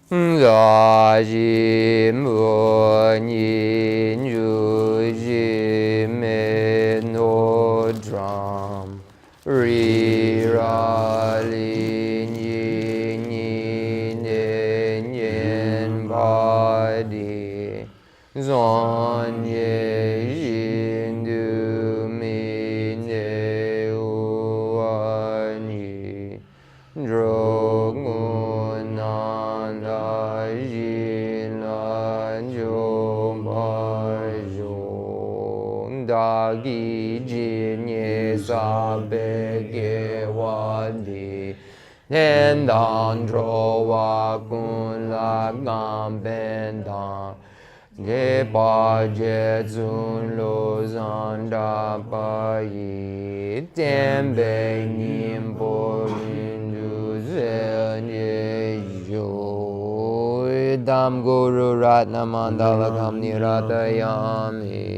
Daji mu ni ju ji me no drum ri ra li ni ni ne nyen ba di zon ye jin du mi ne u ni dro ngu nan da jin la jo ba jo da gi jin ye sa be ge wa di Ten dan dro wa kun la gam ben dan Ge pa je zun lo zan da pa yi Ten be nim bo yin du zen ye yo Dam guru ratna mandala kam niratayami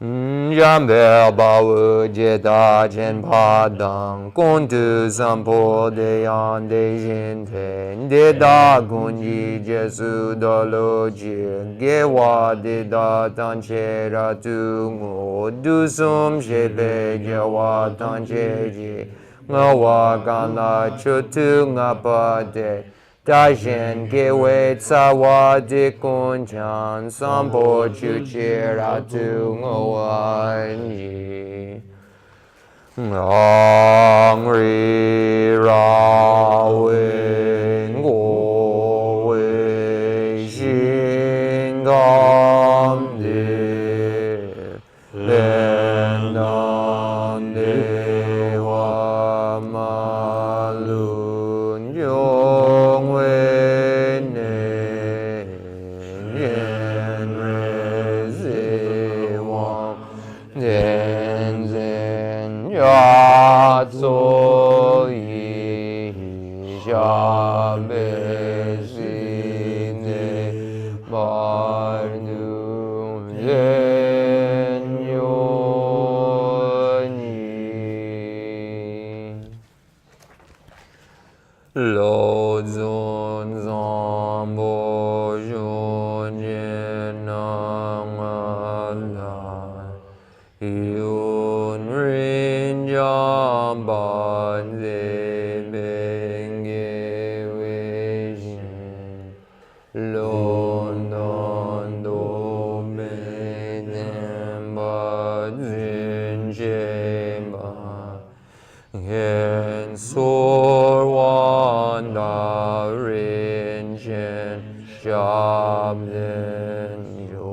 Jambe bawu jeta chen padang Kuntu sampo de yan de jin ten De da gunji jesu dolo jin Ge wa de da tan che ra tu ngo Du sum she pe je wa tan che ji Nga wa kan la chu tu nga pa de Da shen ge wei tsa wa di kun chan Sampo chu che ra tu ngo an yi Ang ri ra wei ngo wei xin gam di Len dan de wa ma lun yong wei ne Chenrezig wang Tenzin ya tso yi sha be si ne bar nu zen yo ni Lo zun zan bo jun yin nang ala Yun rin jam ban ze ben ge wei jin Lon don do ben nem ba zin shen ba Khensur wan da rin shen shab den yo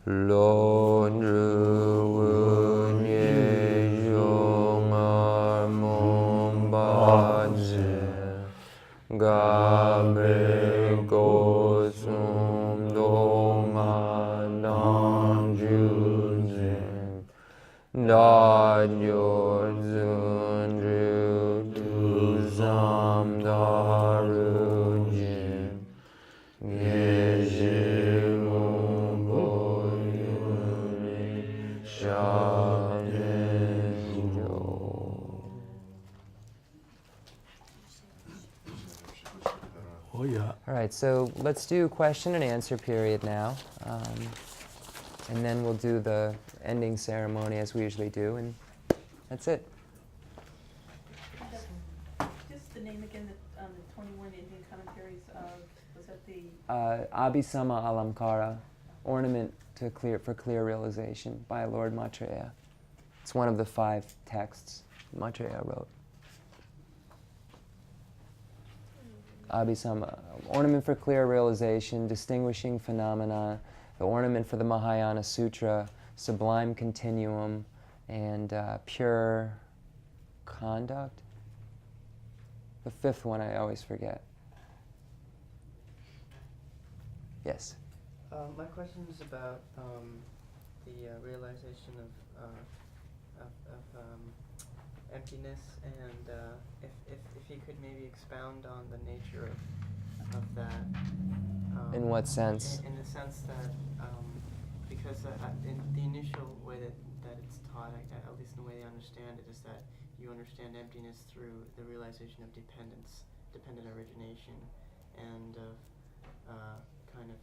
Lon ru wun ye zhong ar mong ban zin Ga me go sum dong a dan jun zin Da yo zun ru du zam da ru jin Geshe Oh yeah. All right, so let's do question and answer period now. And then we'll do the ending ceremony as we usually do, and that's it. Just the name again, the 21 Indian commentaries of, was that the? Abhisama Alamkara, Ornament for Clear Realization by Lord Maitreya. It's one of the 5 texts Maitreya wrote. Abhisama, Ornament for Clear Realization, Distinguishing Phenomena, the Ornament for the Mahayana Sutra, Sublime Continuum, and pure conduct. The fifth one I always forget. Yes? My question is about the realization of emptiness, and if you could maybe expound on the nature of that. In what sense? In the sense that, because in the initial way that it's taught, at least in the way I understand it, is that you understand emptiness through the realization of dependent origination, and kind of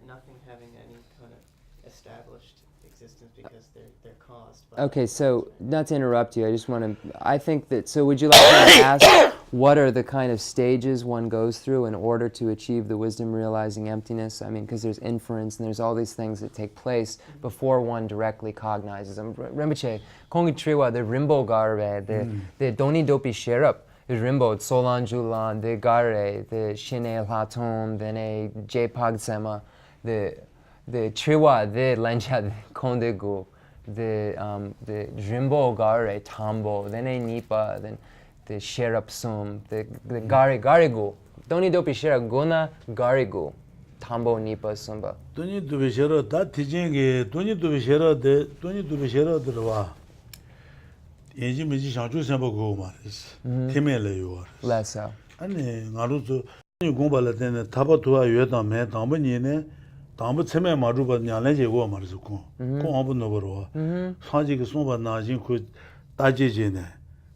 nothing having any kind of established existence because they're caused by. Okay, so not to interrupt you, I just want to, I think that, so would you like to ask what are the kind of stages one goes through in order to achieve the wisdom realizing emptiness? I mean, because there's inference and there's all these things that take place before one directly cognizes them. Rinpoche, kongi triwa, the rimbo garwe, the doni dopi sherap, the rimbo, solan julan, the gare, the shine laton, the ne jpag sema, the triwa, the lencha, konde gu, the rimbo gare, tambo, the ne nipa, then the sherap sum, the garigu. Doni dopi sherap guna garigu, tambo nipa sumba. Doni dopi sherap, da tijingi, doni dopi sherap dhruva. Yenji meji shangchu senpa go maris, teme le yo waris. Less so. Ani ngaru zu, doni gomba la tene, taba tuwa yue dame, damba nye damba tseme maruba nyalen je go maris kong. Kong ambu nobarwa. Sanji ki sumba najin ku daji je ne,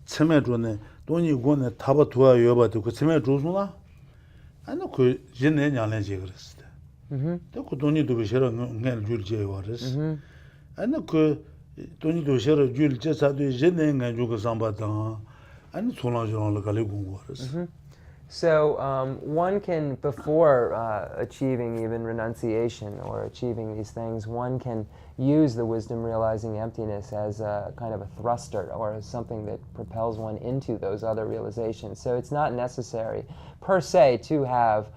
tseme zhu ne, doni go ne taba tuwa yue ba de ku tseme zhu su la, ani ku jine nyalen je garis de. De ku doni dobi shera ngel jul je waris. Ani ku doni dobi shera jul je sa de jine ngel ju ka samba dang, ani tsulang jirang la gali gung waris. So one can, before achieving even renunciation or achieving these things, one can use the wisdom realizing emptiness as a kind of a thruster or as something that propels one into those other realizations. So it's not necessary per se to have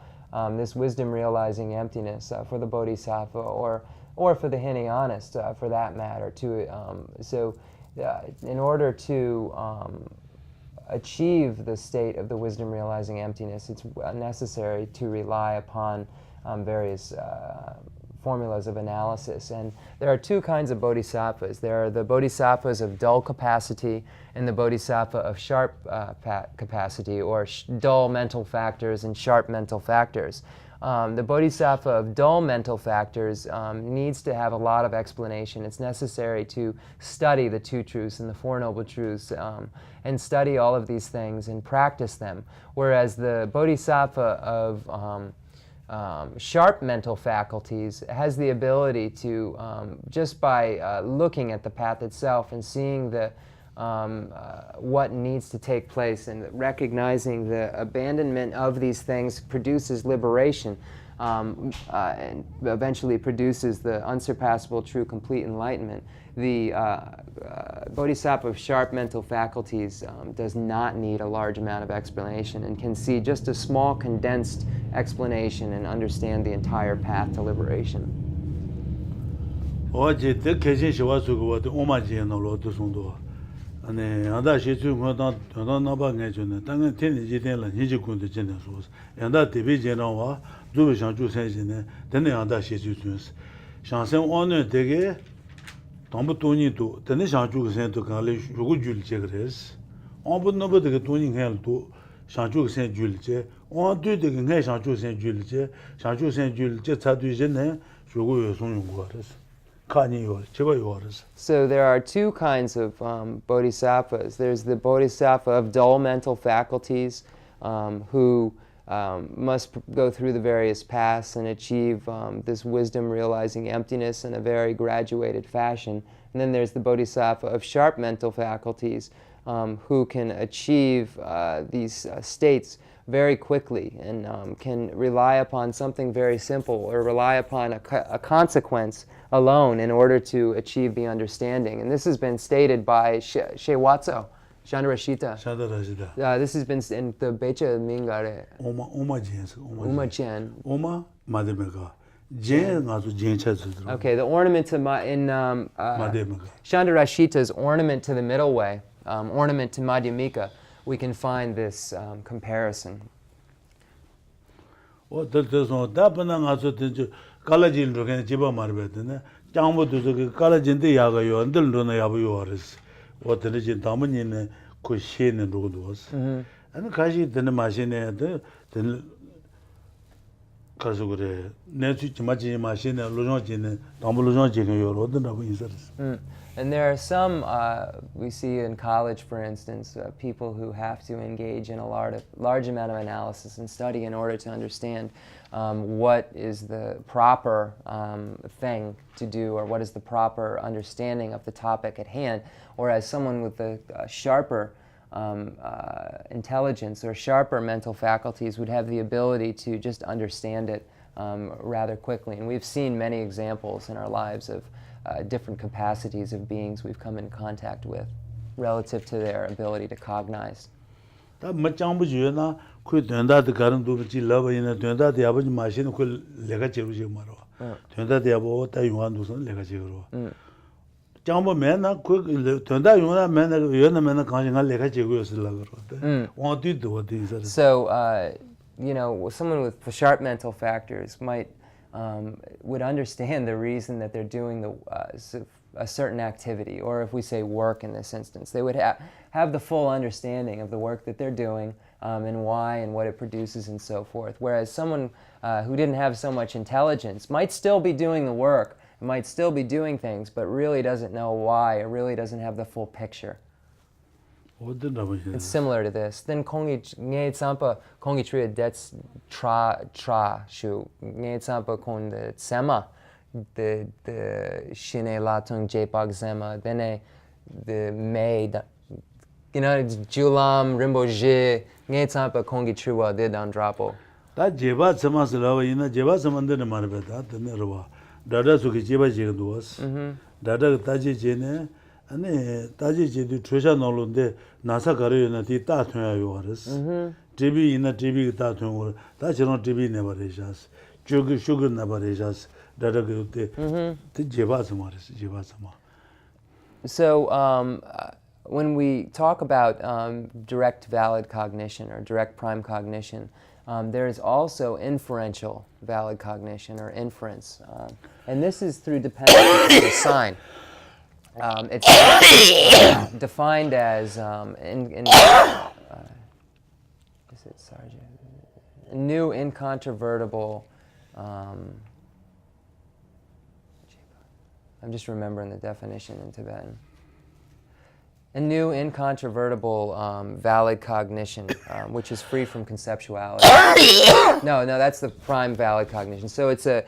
this wisdom realizing emptiness for the bodhisattva or for the hinayanist for that matter. In order to achieve the state of the wisdom realizing emptiness, it's necessary to rely upon various formulas of analysis. And there are two kinds of bodhisattvas. There are the bodhisattvas of dull capacity and the bodhisattva of sharp capacity, or dull mental factors and sharp mental factors. The bodhisattva of dull mental factors needs to have a lot of explanation. It's necessary to study the two truths and the Four Noble Truths and study all of these things and practice them. Whereas the bodhisattva of sharp mental faculties has the ability to, just by looking at the path itself and seeing what needs to take place and recognizing the abandonment of these things produces liberation and eventually produces the unsurpassable true complete enlightenment. The bodhisattva of sharp mental faculties does not need a large amount of explanation and can see just a small condensed explanation and understand the entire path to liberation. ane anda shi chu ngo da na ba nge chu ne ta nge tin ji den la ni ji kun de jin de so anda de bi jin rang wa zu bi shang chu sen jin ne de ne anda shi chu chu shang sen on ne de ge dong bu du ni du de ne shang chu sen du ga le ru gu ju je gres on bu no bu de ge du ni nge du shang chu sen ju je on du de ge nge shang chu sen ju je shang chu sen ju je cha du jin ne ru gu yo song yong guo de. So there are two kinds of bodhisattvas. There's the bodhisattva of dull mental faculties who must go through the various paths and achieve this wisdom realizing emptiness in a very graduated fashion. And then there's the bodhisattva of sharp mental faculties who can achieve these states very quickly and can rely upon something very simple or rely upon a consequence alone in order to achieve the understanding. And this has been stated by Shewatso, Chenrezig. This has been in the Becha Mingare. Oma Jen. Uma Jen. Oma Mademega. Okay, the ornament to Chandrashita's ornament to the middle way, ornament to Madhyamika, we can find this comparison. And there are some, we see in college, for instance, people who have to engage in a large amount of analysis and study in order to understand what is the proper thing to do, or what is the proper understanding of the topic at hand, whereas someone with a sharper intelligence or sharper mental faculties would have the ability to just understand it rather quickly. And we've seen many examples in our lives of different capacities of beings we've come in contact with relative to their ability to cognize. So, you know, someone with sharp mental factors would understand the reason that they're doing a certain activity, or if we say work in this instance, they would have the full understanding of the work that they're doing and why and what it produces and so forth. Whereas someone who didn't have so much intelligence might still be doing the work, might still be doing things, but really doesn't know why, or really doesn't have the full picture. It's similar to this. Then kongi nge tsampa kongi triya dets tra shu nge tsampa kon the sema the shine latung jepag zema then the maid, you know, julam rinpoche nge tsampa kongi triwa de dan drapo. That jeba sema selawa ina jeba samande ne marabeta tene rwa dada suki jeba jegduwas dada taji jene ane taji jedu tresha nolonde nasa karayo na ti ta thunya yo haris tv ina tv ta thunya ta chino tv ne bareshas sugar na bareshas dada ge te jeba samaris jeba sama. So when we talk about direct valid cognition or direct prime cognition, there is also inferential valid cognition or inference, and this is through dependence upon the sign. It's defined as new incontrovertible. I'm just remembering the definition in Tibetan. A new incontrovertible valid cognition, which is free from conceptuality. No, that's the prime valid cognition. So it's an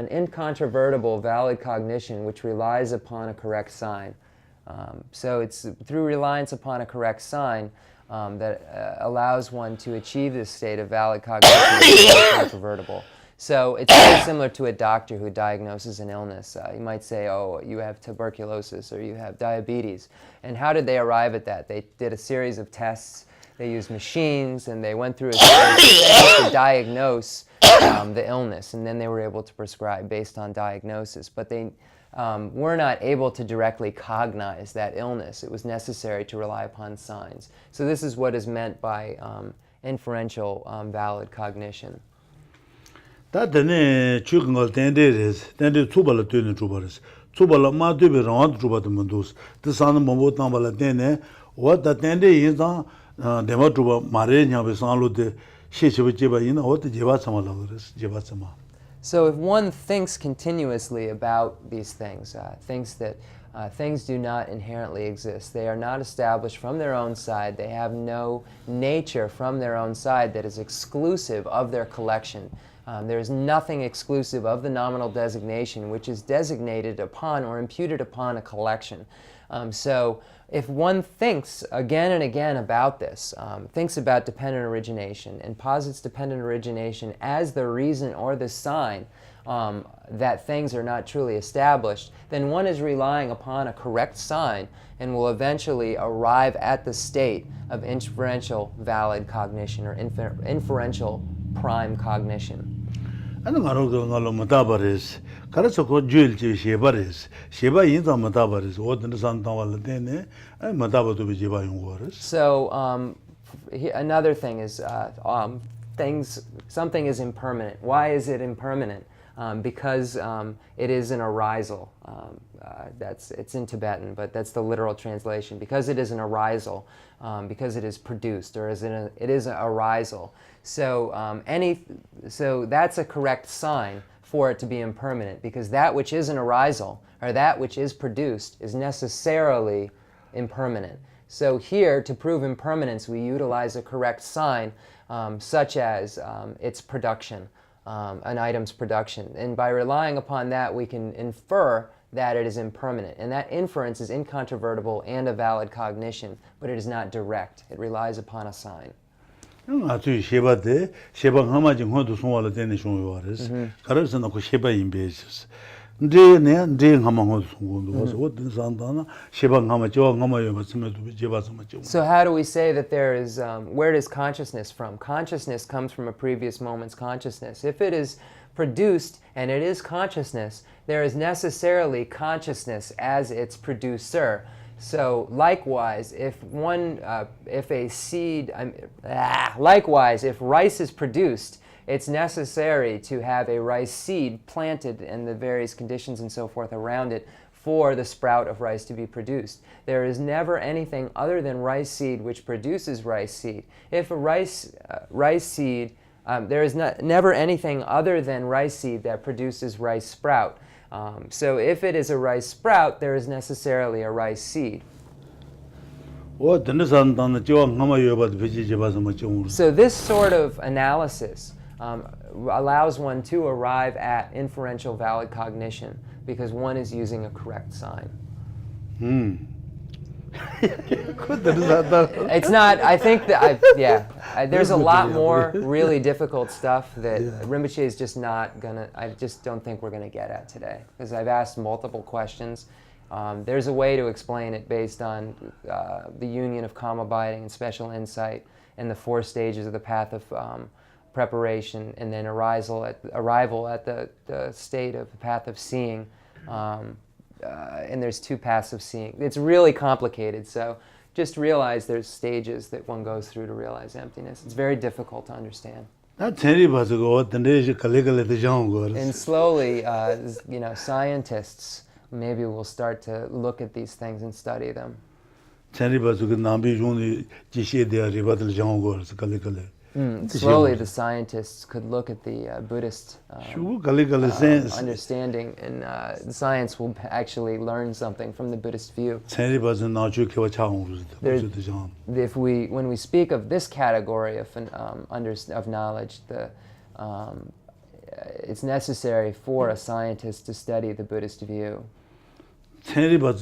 incontrovertible valid cognition which relies upon a correct sign. So it's through reliance upon a correct sign that allows one to achieve this state of valid cognition which is incontrovertible. So it's very similar to a doctor who diagnoses an illness. You might say, oh, you have tuberculosis or you have diabetes. And how did they arrive at that? They did a series of tests, they used machines, and they went through a series of tests to diagnose the illness, and then they were able to prescribe based on diagnosis. But they were not able to directly cognize that illness. It was necessary to rely upon signs. So this is what is meant by inferential valid cognition. Tane chukungal tende tsubala tune trubaris. Tsubala ma tube round trubat mundus. The son of Mobot Nambala tene, what the tende is on Dema truba Marenia with Sanlu de Shichiba in what the Jevasama lovers, Jevasama. So if one thinks continuously about these things, thinks that things do not inherently exist, they are not established from their own side, they have no nature from their own side that is exclusive of their collection. There is nothing exclusive of the nominal designation which is designated upon or imputed upon a collection. So if one thinks again and again about this, thinks about dependent origination and posits dependent origination as the reason or the sign that things are not truly established, then one is relying upon a correct sign and will eventually arrive at the state of inferential valid cognition or inferential prime cognition. 아니 가로 마다바레스 가르쳐 고 줄지 셰바레스 셰바 인자 마다바레스 어떤 산타발 때네 마다바도 비제바 용거레스. So another thing is something is impermanent. Why is it impermanent? Because it is an arisal. It's in Tibetan, but that's the literal translation. Because it is an arisal, because it is produced, or it is an arisal. So so that's a correct sign for it to be impermanent, because that which is an arisal, or that which is produced, is necessarily impermanent. So here, to prove impermanence, we utilize a correct sign, such as its production, an item's production. And by relying upon that, we can infer that it is impermanent. And that inference is incontrovertible and a valid cognition, but it is not direct. It relies upon a sign. 아주 셰바데 셰바 하마지 호도 송와라 되는 쇼요레스. 가르스나 고 셰바 임베스. 근데네 네 하마 호도 송고도 와서 어떤 산다나 셰바 하마 저 하마요 맞으면도 제바서 맞죠. So how do we say that there is where does consciousness from? Consciousness comes from a previous moment's consciousness. If it is produced and it is consciousness, there is necessarily consciousness as its producer. So likewise, if rice is produced, it's necessary to have a rice seed planted and the various conditions and so forth around it for the sprout of rice to be produced. There is never anything other than rice seed which produces rice seed. If a rice seed, there is never anything other than rice seed that produces rice sprout. So if it is a rice sprout, there is necessarily a rice seed. So this sort of analysis allows one to arrive at inferential valid cognition because one is using a correct sign. It's not, I think that, there's a lot more really difficult stuff that Rinpoche is just not gonna, I just don't think we're gonna get at today. Because I've asked multiple questions. There's a way to explain it based on the union of calm abiding and special insight and the 4 stages of the path of preparation, and then arrival at the state of the path of seeing. And there's 2 paths of seeing. It's really complicated, so just realize there's stages that one goes through to realize emptiness. It's very difficult to understand. And slowly, scientists maybe will start to look at these things and study them. Slowly, the scientists could look at the Buddhist understanding, and the science will actually learn something from the Buddhist view. When we speak of this category of knowledge, it's necessary for a scientist to study the Buddhist view. But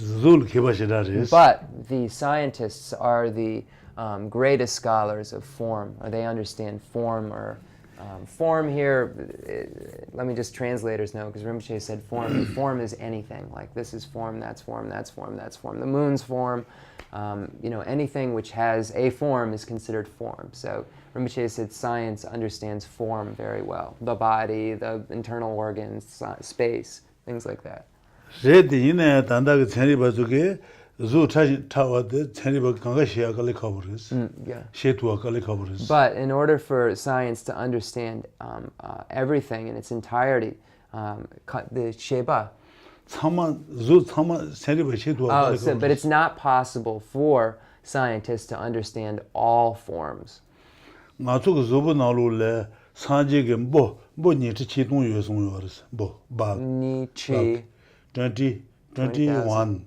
the scientists are the greatest scholars of form, or they understand form, or form here, let me just translators know, because Rinpoche said form. Form is anything, like this is form, that's form, that's form, that's form. The moon's form, anything which has a form is considered form. So Rinpoche said science understands form very well. The body, the internal organs, space, things like that. But in order for science to understand everything in its entirety, the Sheba. But it's not possible for scientists to understand all forms. Nichi. 21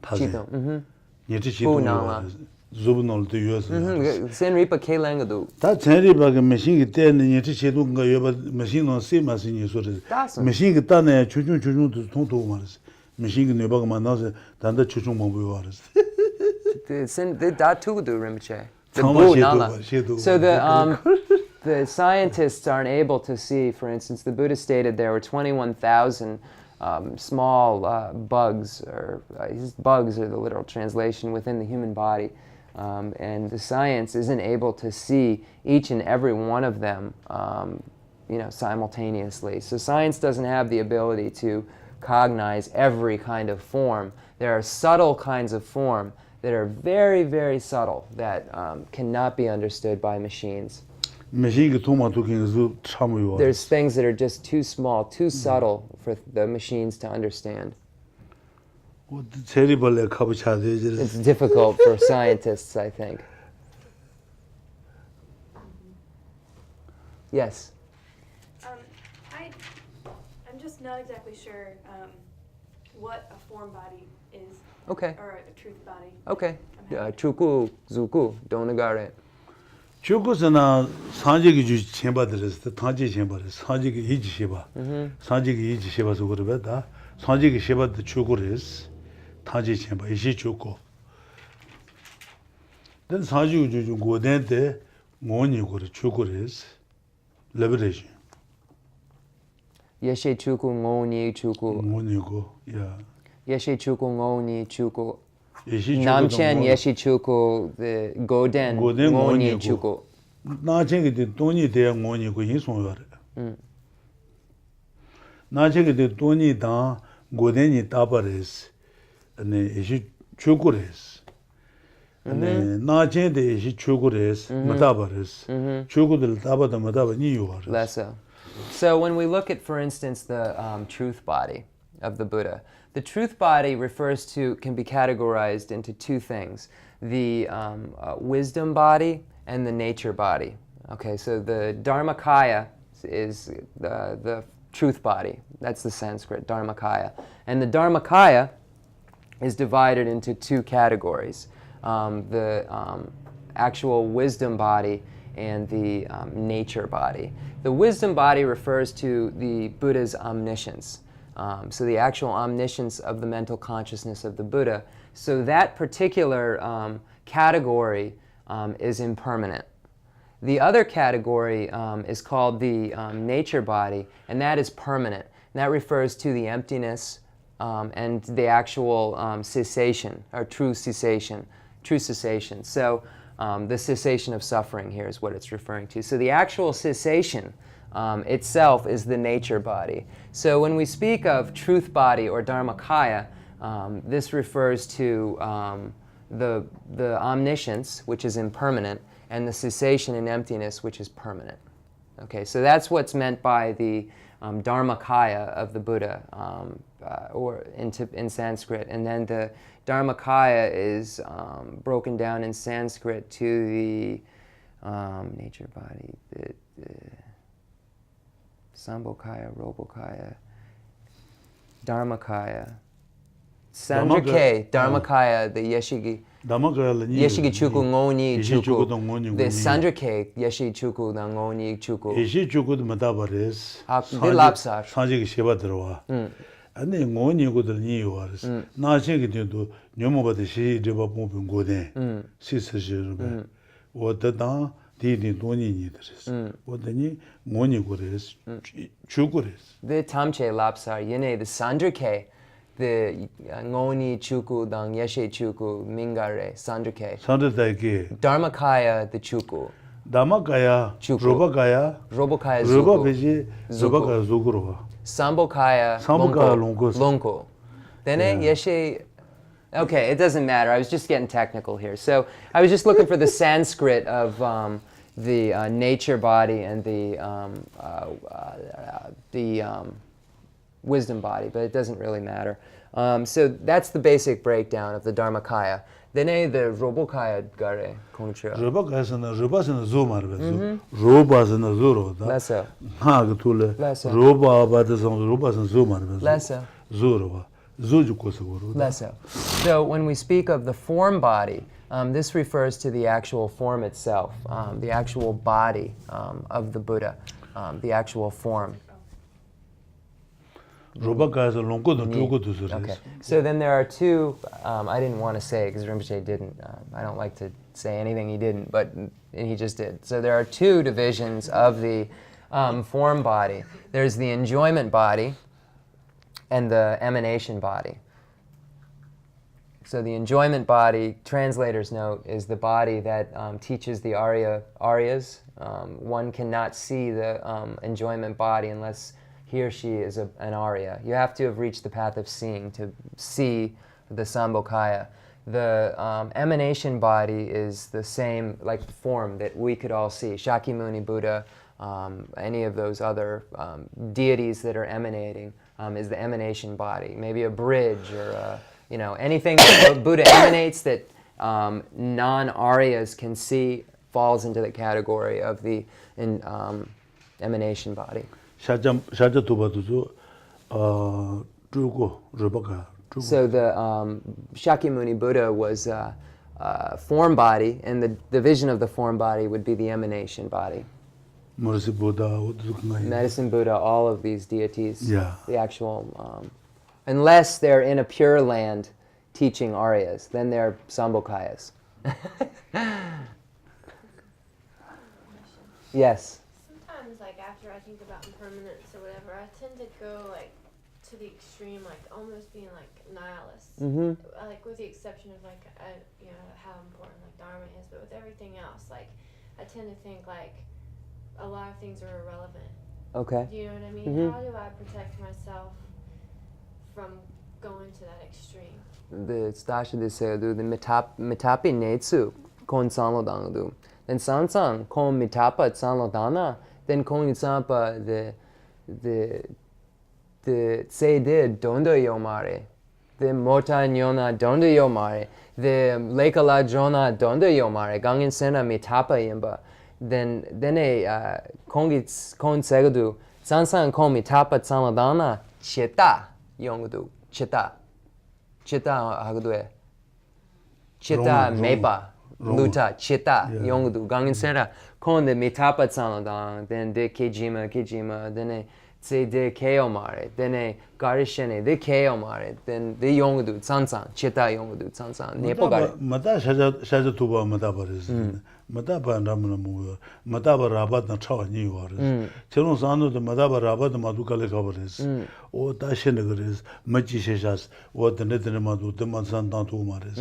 타제. zubunol to US. Senripa Kelangadu. Ta Senripa machine ten ni chedu nga yoba machine on se machine so machine ta ne chuchun to tonto maris. Machine ne ba ma na danda chuchun mo bo waris. The datu do Rinpoche. So the scientists aren't able to see, for instance, the Buddha stated there were 21,000 small bugs, or bugs are the literal translation, within the human body. And the science isn't able to see each and every one of them simultaneously. So science doesn't have the ability to cognize every kind of form. There are subtle kinds of form that are very, very subtle that cannot be understood by machines. There's things that are just too small, too subtle for the machines to understand. It's difficult for scientists, I think. Yes? I'm just not exactly sure what a form body is. Okay. Or a truth body. Okay. Chuku, zuku, donagare. Chukusana Sanjiki Ju Chamber's the Tanji Chambers, Sanjiki Iji Shiba, Sanjiki Iji Shiba Sugurabeta, Sanjiki Shiba the Chukuris, Tanji Chamber, Ishi Chuko. Then Sanju Ju go dente, Moni go to Chukuris, liberation. Yeshe chuku ngoni chuku. Moni go, yeah. Yeshe chuku ngoni chuku. Namchen Yeshi chuku the Goden ngoni chuku. Nacheng the Tony de Moni go in somewhere. Nacheng the Tony da Godeni Tabares and Ishi Chukuris. And Nacheng the Ishi Chukuris, Matabares, Chuku del Tabata Mataba New. Lessa. So when we look at, for instance, the truth body of the Buddha, the truth body can be categorized into two things: the wisdom body and the nature body. Okay, so the Dharmakaya is the truth body. That's the Sanskrit, Dharmakaya. And the Dharmakaya is divided into two categories: the actual wisdom body and the nature body. The wisdom body refers to the Buddha's omniscience. So the actual omniscience of the mental consciousness of the Buddha. So that particular category is impermanent. The other category is called the nature body, and that is permanent. And that refers to the emptiness and the actual cessation, or true cessation. So the cessation of suffering here is what it's referring to. So the actual cessation itself is the nature body. So when we speak of truth body or Dharmakaya, this refers to the omniscience, which is impermanent, and the cessation and emptiness, which is permanent. Okay, so that's what's meant by the Dharmakaya of the Buddha, or in Sanskrit. And then the Dharmakaya is broken down in Sanskrit to the nature body, the Sambhokaya, Robokaya, Dharmakaya, Sandrake, Dharmakaya, the Yeshigi Chuku Ngoni Chuku, the Sandrake, Yeshi Chuku, the Ngoni Chuku. Yeshi Chuku the Matabares, the Lapsar. Sanjiki Shiba Drova. And then Ngoni go the New Wars. Naching it into Nyomoba the Shi Deba Mopin Goden, Sister Jerube. What the da did in Tony Nidres. What the Ngoni Gores, Chukures. The Tamche Lapsar, Yene, the Sandrake. The Ngoni Chuku, Dang Yeshe Chuku, Mingare, Sandrake. Sandrake. Dharmakaya, the Chuku. Dharmakaya, Robakaya, Robokaya, Zubaka Zugurova. Sambhokaya, Lonko. Then Yeshe. Okay, it doesn't matter. I was just getting technical here. So I was just looking for the Sanskrit of the nature body and the wisdom body, but it doesn't really matter. So that's the basic breakdown of the Dharmakaya. Then the Robokaya gare kontra. Robokaya is a zumar. Robas in a zuro. Lesso. Hagatule. Lesso. Roba batas on Robas and zumar. Lesso. Zurova. Zujukosaguru. Lesso. So when we speak of the form body, this refers to the actual form itself, the actual body of the Buddha, the actual form. Okay, so then there are two, I didn't want to say because Rinpoche didn't, I don't like to say anything he didn't, and he just did. So there are two divisions of the form body. There's the enjoyment body and the emanation body. So the enjoyment body, translator's note, is the body that teaches the Aryas. One cannot see the enjoyment body unless he or she is an Arya. You have to have reached the path of seeing to see the Sambhogakaya. The emanation body is the same like form that we could all see. Shakyamuni Buddha, any of those other deities that are emanating is the emanation body. Maybe a bridge or anything that Buddha emanates that non-Aryas can see falls into the category of the emanation body. So the Shakyamuni Buddha was a form body, and the vision of the form body would be the emanation body. Medicine Buddha, all of these deities, the actual, unless they're in a pure land teaching Aryas, then they're Sambhogakayas. Yes? Sometimes, like, after I think about impermanence or whatever, I tend to go, like, to the extreme, like, almost being, like, nihilist. Mm-hmm. Like, with the exception of, like, how important, like, Dharma is, but with everything else, like, I tend to think, like, a lot of things are irrelevant. Okay. Do you know what I mean? Mm-hmm. How do I protect myself from going to that extreme? The stasha de se do the mitapi netsu kon sanlo dangdu. Then sansang kon mitapa sanlo dana. Then kon sampa the se de dondo yomare. The mota nyona dondo yomare. The lekala jona dondo yomare. Gangin sena mitapa yimba. Then a kon segadu sansang kon mitapa sanlo dana cheta yongdu cheta. Chitta hagdue. Chitta mepa. Luta chitta yongdu. Gangin sera kon de mitapa tsanodang. Then de kejima. Then a tse de keomare. Then a garishene de keomare. Then de yongdu tsansan. Chitta yongdu tsansan. Nepo gari. Mata shaja tuba mata baris. Mata ba ramana muyo. Mata ba rabat na chawa ni waris. Cherong sanu de mata ba rabat madu kale kabaris. O ta shene garis. Machi sheshas. O tene madu de mansan tantu maris.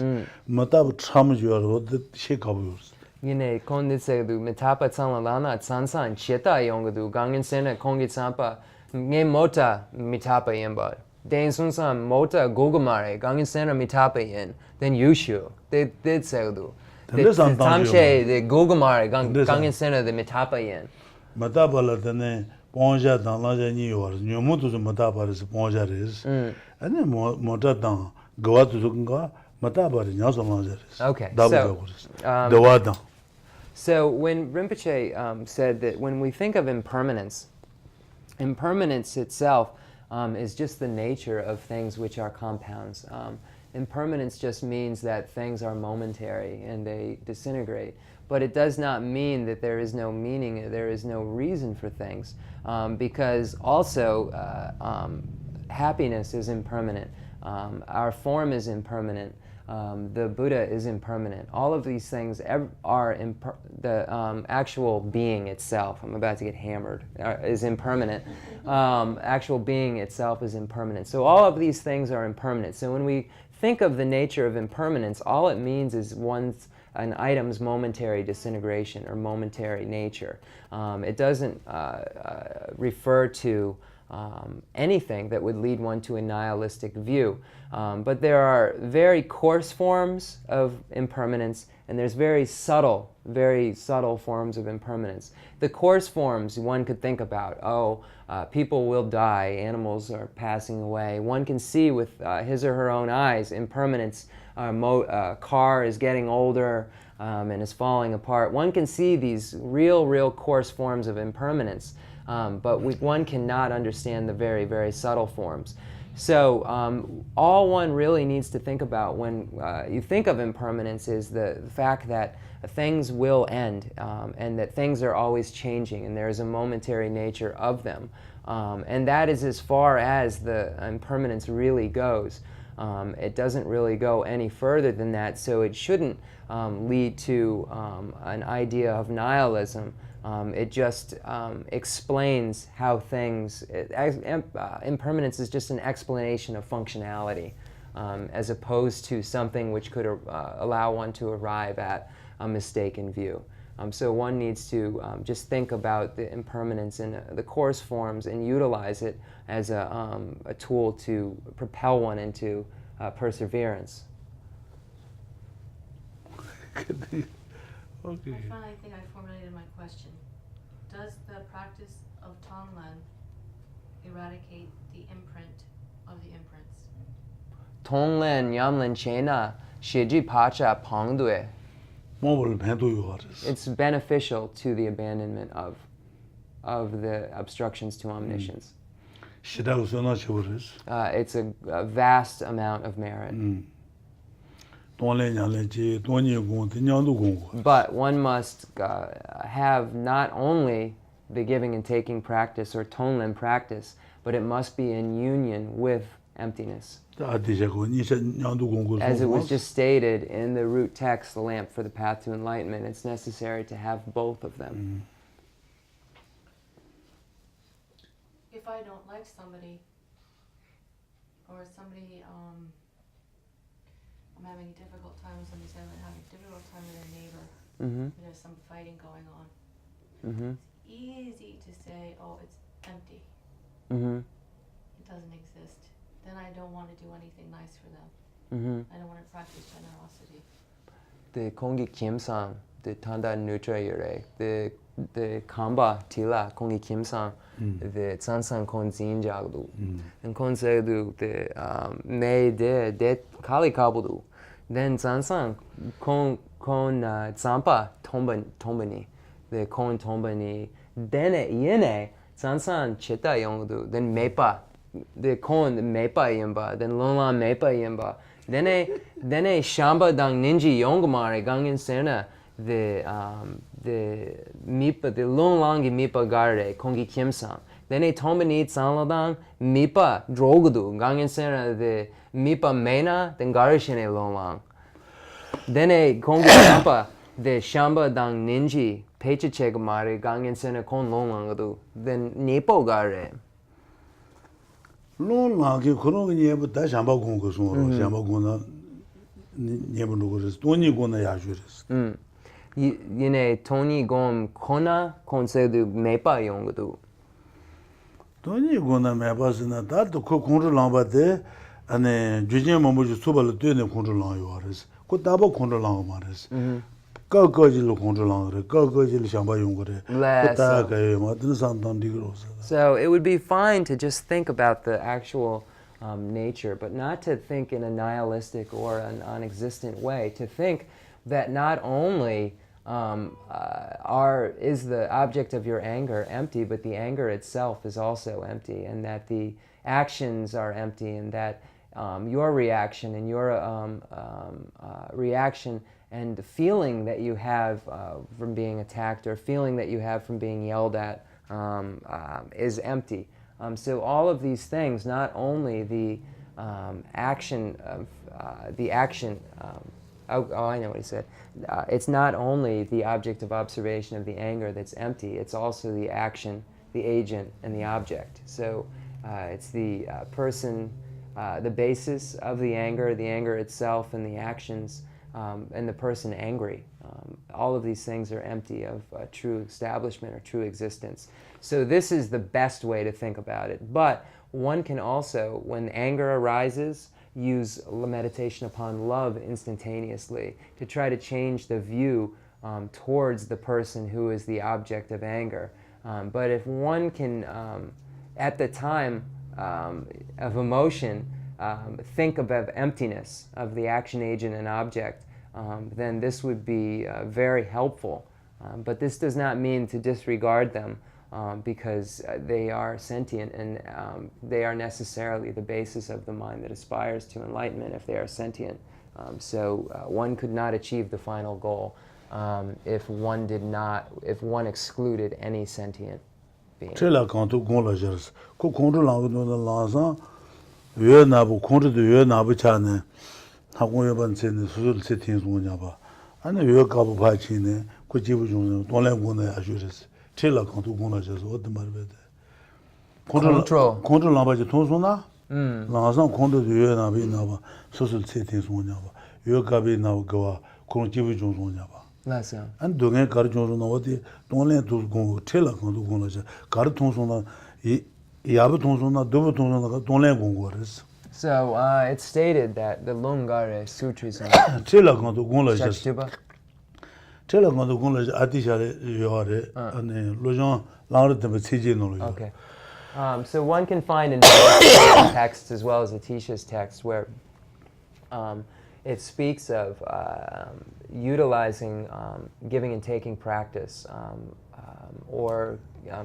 Mata ba cham juar o de she kabuyurs. Yine kon se du mitapa tsanlana tsansan chitta yongdu. Gangin sena kongi tsampa nge mota mitapa yemba. Den sunsan mota gogomare. Gangin sena mitapa yen. Then yushu. They did se du. Tamche the gogomare gangin sena the mitapa yen. Matapa la tene ponja danglaja ni waris. Nyomutu su matapa ris ponja ris. Ane mota dang gawatu su nga matapa ris nyasa manja ris. Okay. So when Rinpoche said that when we think of impermanence itself is just the nature of things which are compounds. Impermanence just means that things are momentary and they disintegrate. But it does not mean that there is no meaning, there is no reason for things. Because also happiness is impermanent. Our form is impermanent. The Buddha is impermanent. All of these things are the actual being itself. I'm about to get hammered. Is impermanent. Actual being itself is impermanent. So all of these things are impermanent. So when we think of the nature of impermanence, all it means is an item's momentary disintegration or momentary nature. It doesn't refer to anything that would lead one to a nihilistic view. But there are very coarse forms of impermanence, and there's very subtle forms of impermanence. The coarse forms one could think about, people will die, animals are passing away. One can see with his or her own eyes impermanence. A car is getting older and is falling apart. One can see these real coarse forms of impermanence. But one cannot understand the very, very subtle forms. So all one really needs to think about when you think of impermanence is the fact that things will end and that things are always changing and there is a momentary nature of them. And that is as far as the impermanence really goes. It doesn't really go any further than that, so it shouldn't lead to an idea of nihilism. It just explains how things, impermanence is just an explanation of functionality. as opposed to something which could allow one to arrive at a mistaken view. So one needs to just think about the impermanence in the course forms and utilize it as a tool to propel one into perseverance. Okay. I finally think I formulated my question. Does the practice of Tonglen eradicate the imprint of the imprints? Tonglen Yamlen Chena Shiji Pacha Pangdue. It's beneficial to the abandonment of the obstructions to omniscience. It's a vast amount of merit. But one must have not only the giving and taking practice or Tonglen practice, but it must be in union with emptiness. As it was just stated in the root text, The Lamp for the Path to Enlightenment, it's necessary to have both of them. If I don't like somebody, or somebody, I'm having a difficult time with somebody, saying I'm having a difficult time with a neighbor, there's some fighting going on. It's easy to say, oh, it's empty. It doesn't exist. Then I don't want to do anything nice for them. I don't want to practice generosity. The kongi kimsang, the tanda nutra yure, the kamba tila kongi kimsang, the tsansang kon zinjagdu, and kon sedu the me de kali kabudu, then tsansang kon tsampa tombani, the kon tombani, then yene tsansang cheta yongdu, then mepa. The kon mepa yimba, then lonlan mepa yimba, then a shamba dang ninji yongmare gangin sena the mipa the lonlangi mipa garde kongi kimsang, then a tombani sanladang mipa drogudu gangin sena the mipa mena then garishine lonlang, then a kongi champa the shamba dang ninji pecha chegamare gangin sena kon lonlangadu then nipo garde. You know, Tony gom kona konsedu mepa yongdu. Tony gona mepa sina that the control lamba de and judging mamuju subal doing the control long yours. Could double control long matters. So it would be fine to just think about the actual nature, but not to think in a nihilistic or an non-existent way. To think that not only is the object of your anger empty, but the anger itself is also empty, and that the actions are empty, and that your reaction and your reaction and the feeling that you have from being attacked or feeling that you have from being yelled at is empty. So all of these things, not only the action of I know what he said. It's not only the object of observation of the anger that's empty, it's also the action, the agent, and the object. So it's the person, the basis of the anger itself, and the actions, and the person angry. All of these things are empty of true establishment or true existence. So this is the best way to think about it. But one can also, when anger arises, use meditation upon love instantaneously to try to change the view towards the person who is the object of anger. But if one can, at the time of emotion, think about emptiness of the action agent and object, then this would be very helpful. But this does not mean to disregard them because they are sentient and they are necessarily the basis of the mind that aspires to enlightenment if they are sentient. So one could not achieve the final goal if one excluded any sentient being. Control. Langasang kondo yue na bi na ba social setting so nya ba. Yue ka bi na ga kong ji bu jong so nya ba. Lessang. An do nge kar jong so na wati donglen tu gong thela kan du gong la ja. Kar thong so na ya bu thong so na do bu thong so na donglen gong go res. So it's stated that the Lungare Sutras Thela kan du gong la ja. Shachtuba. Thela kan du gong la ja Atisha re yo re ane lo jong lang re de chi ji no lo. Okay. So one can find in various texts as well as Atisha's text where it speaks of utilizing giving and taking practice or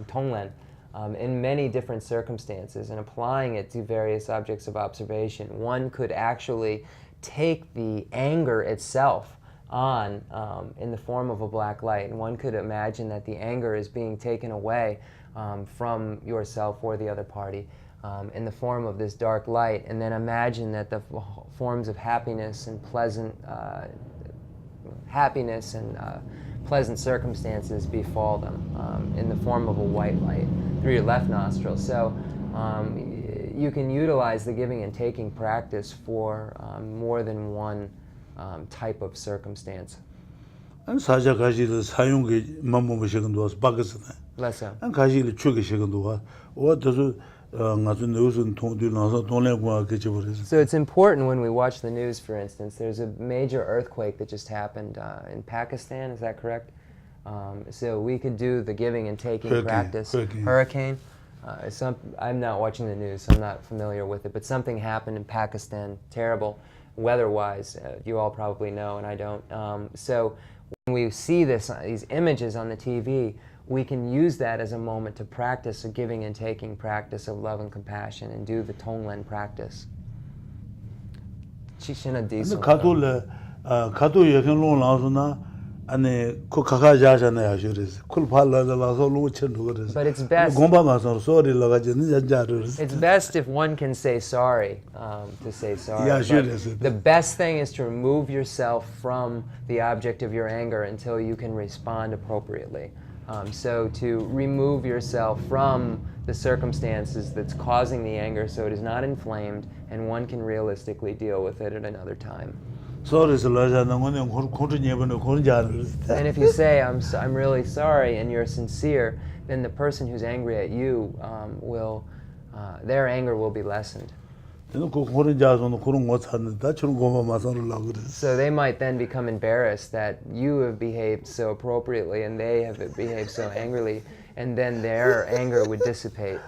tonglen in many different circumstances and applying it to various objects of observation. One could actually take the anger itself on in the form of a black light, and one could imagine that the anger is being taken away from yourself or the other party in the form of this dark light, and then imagine that the forms of happiness and pleasant circumstances befall them in the form of a white light through your left nostril. So you can utilize the giving and taking practice for more than one type of circumstance. An saja kaji le sayung ge mammo be shegun do as bagas. Less so. An kaji le chuge shegun do wa. O da so nga so neusun tong du na so tonglen kwa ke che bore. So it's important when we watch the news, for instance, there's a major earthquake that just happened in Pakistan, is that correct? So we could do the giving and taking practice. Hurricane. I'm not watching the news, so I'm not familiar with it, but something happened in Pakistan, terrible, weather-wise. You all probably know, and I don't. So when we see these images on the TV, we can use that as a moment to practice a giving and taking practice of love and compassion and do the Tonglen practice. Chishina diso. Kato le kato yekin long la so na ane ko kaka ja ja na ya shures. Kul phal la la so long chen do res. But it's best. Gomba ma so sorry la ga jen ja ja res. It's best if one can say sorry, to say sorry. Yeah, sure But is. the best thing is to remove yourself from the object of your anger until you can respond appropriately. So to remove yourself from the circumstances that's causing the anger so it is not inflamed and one can realistically deal with it at another time. Sorry so la ja na ngone khon to nyebe no khon ja res. And if you say, I'm really sorry, and you're sincere, then the person who's angry at you their anger will be lessened. So they might then become embarrassed that you have behaved so appropriately and they have behaved so angrily, and then their anger would dissipate.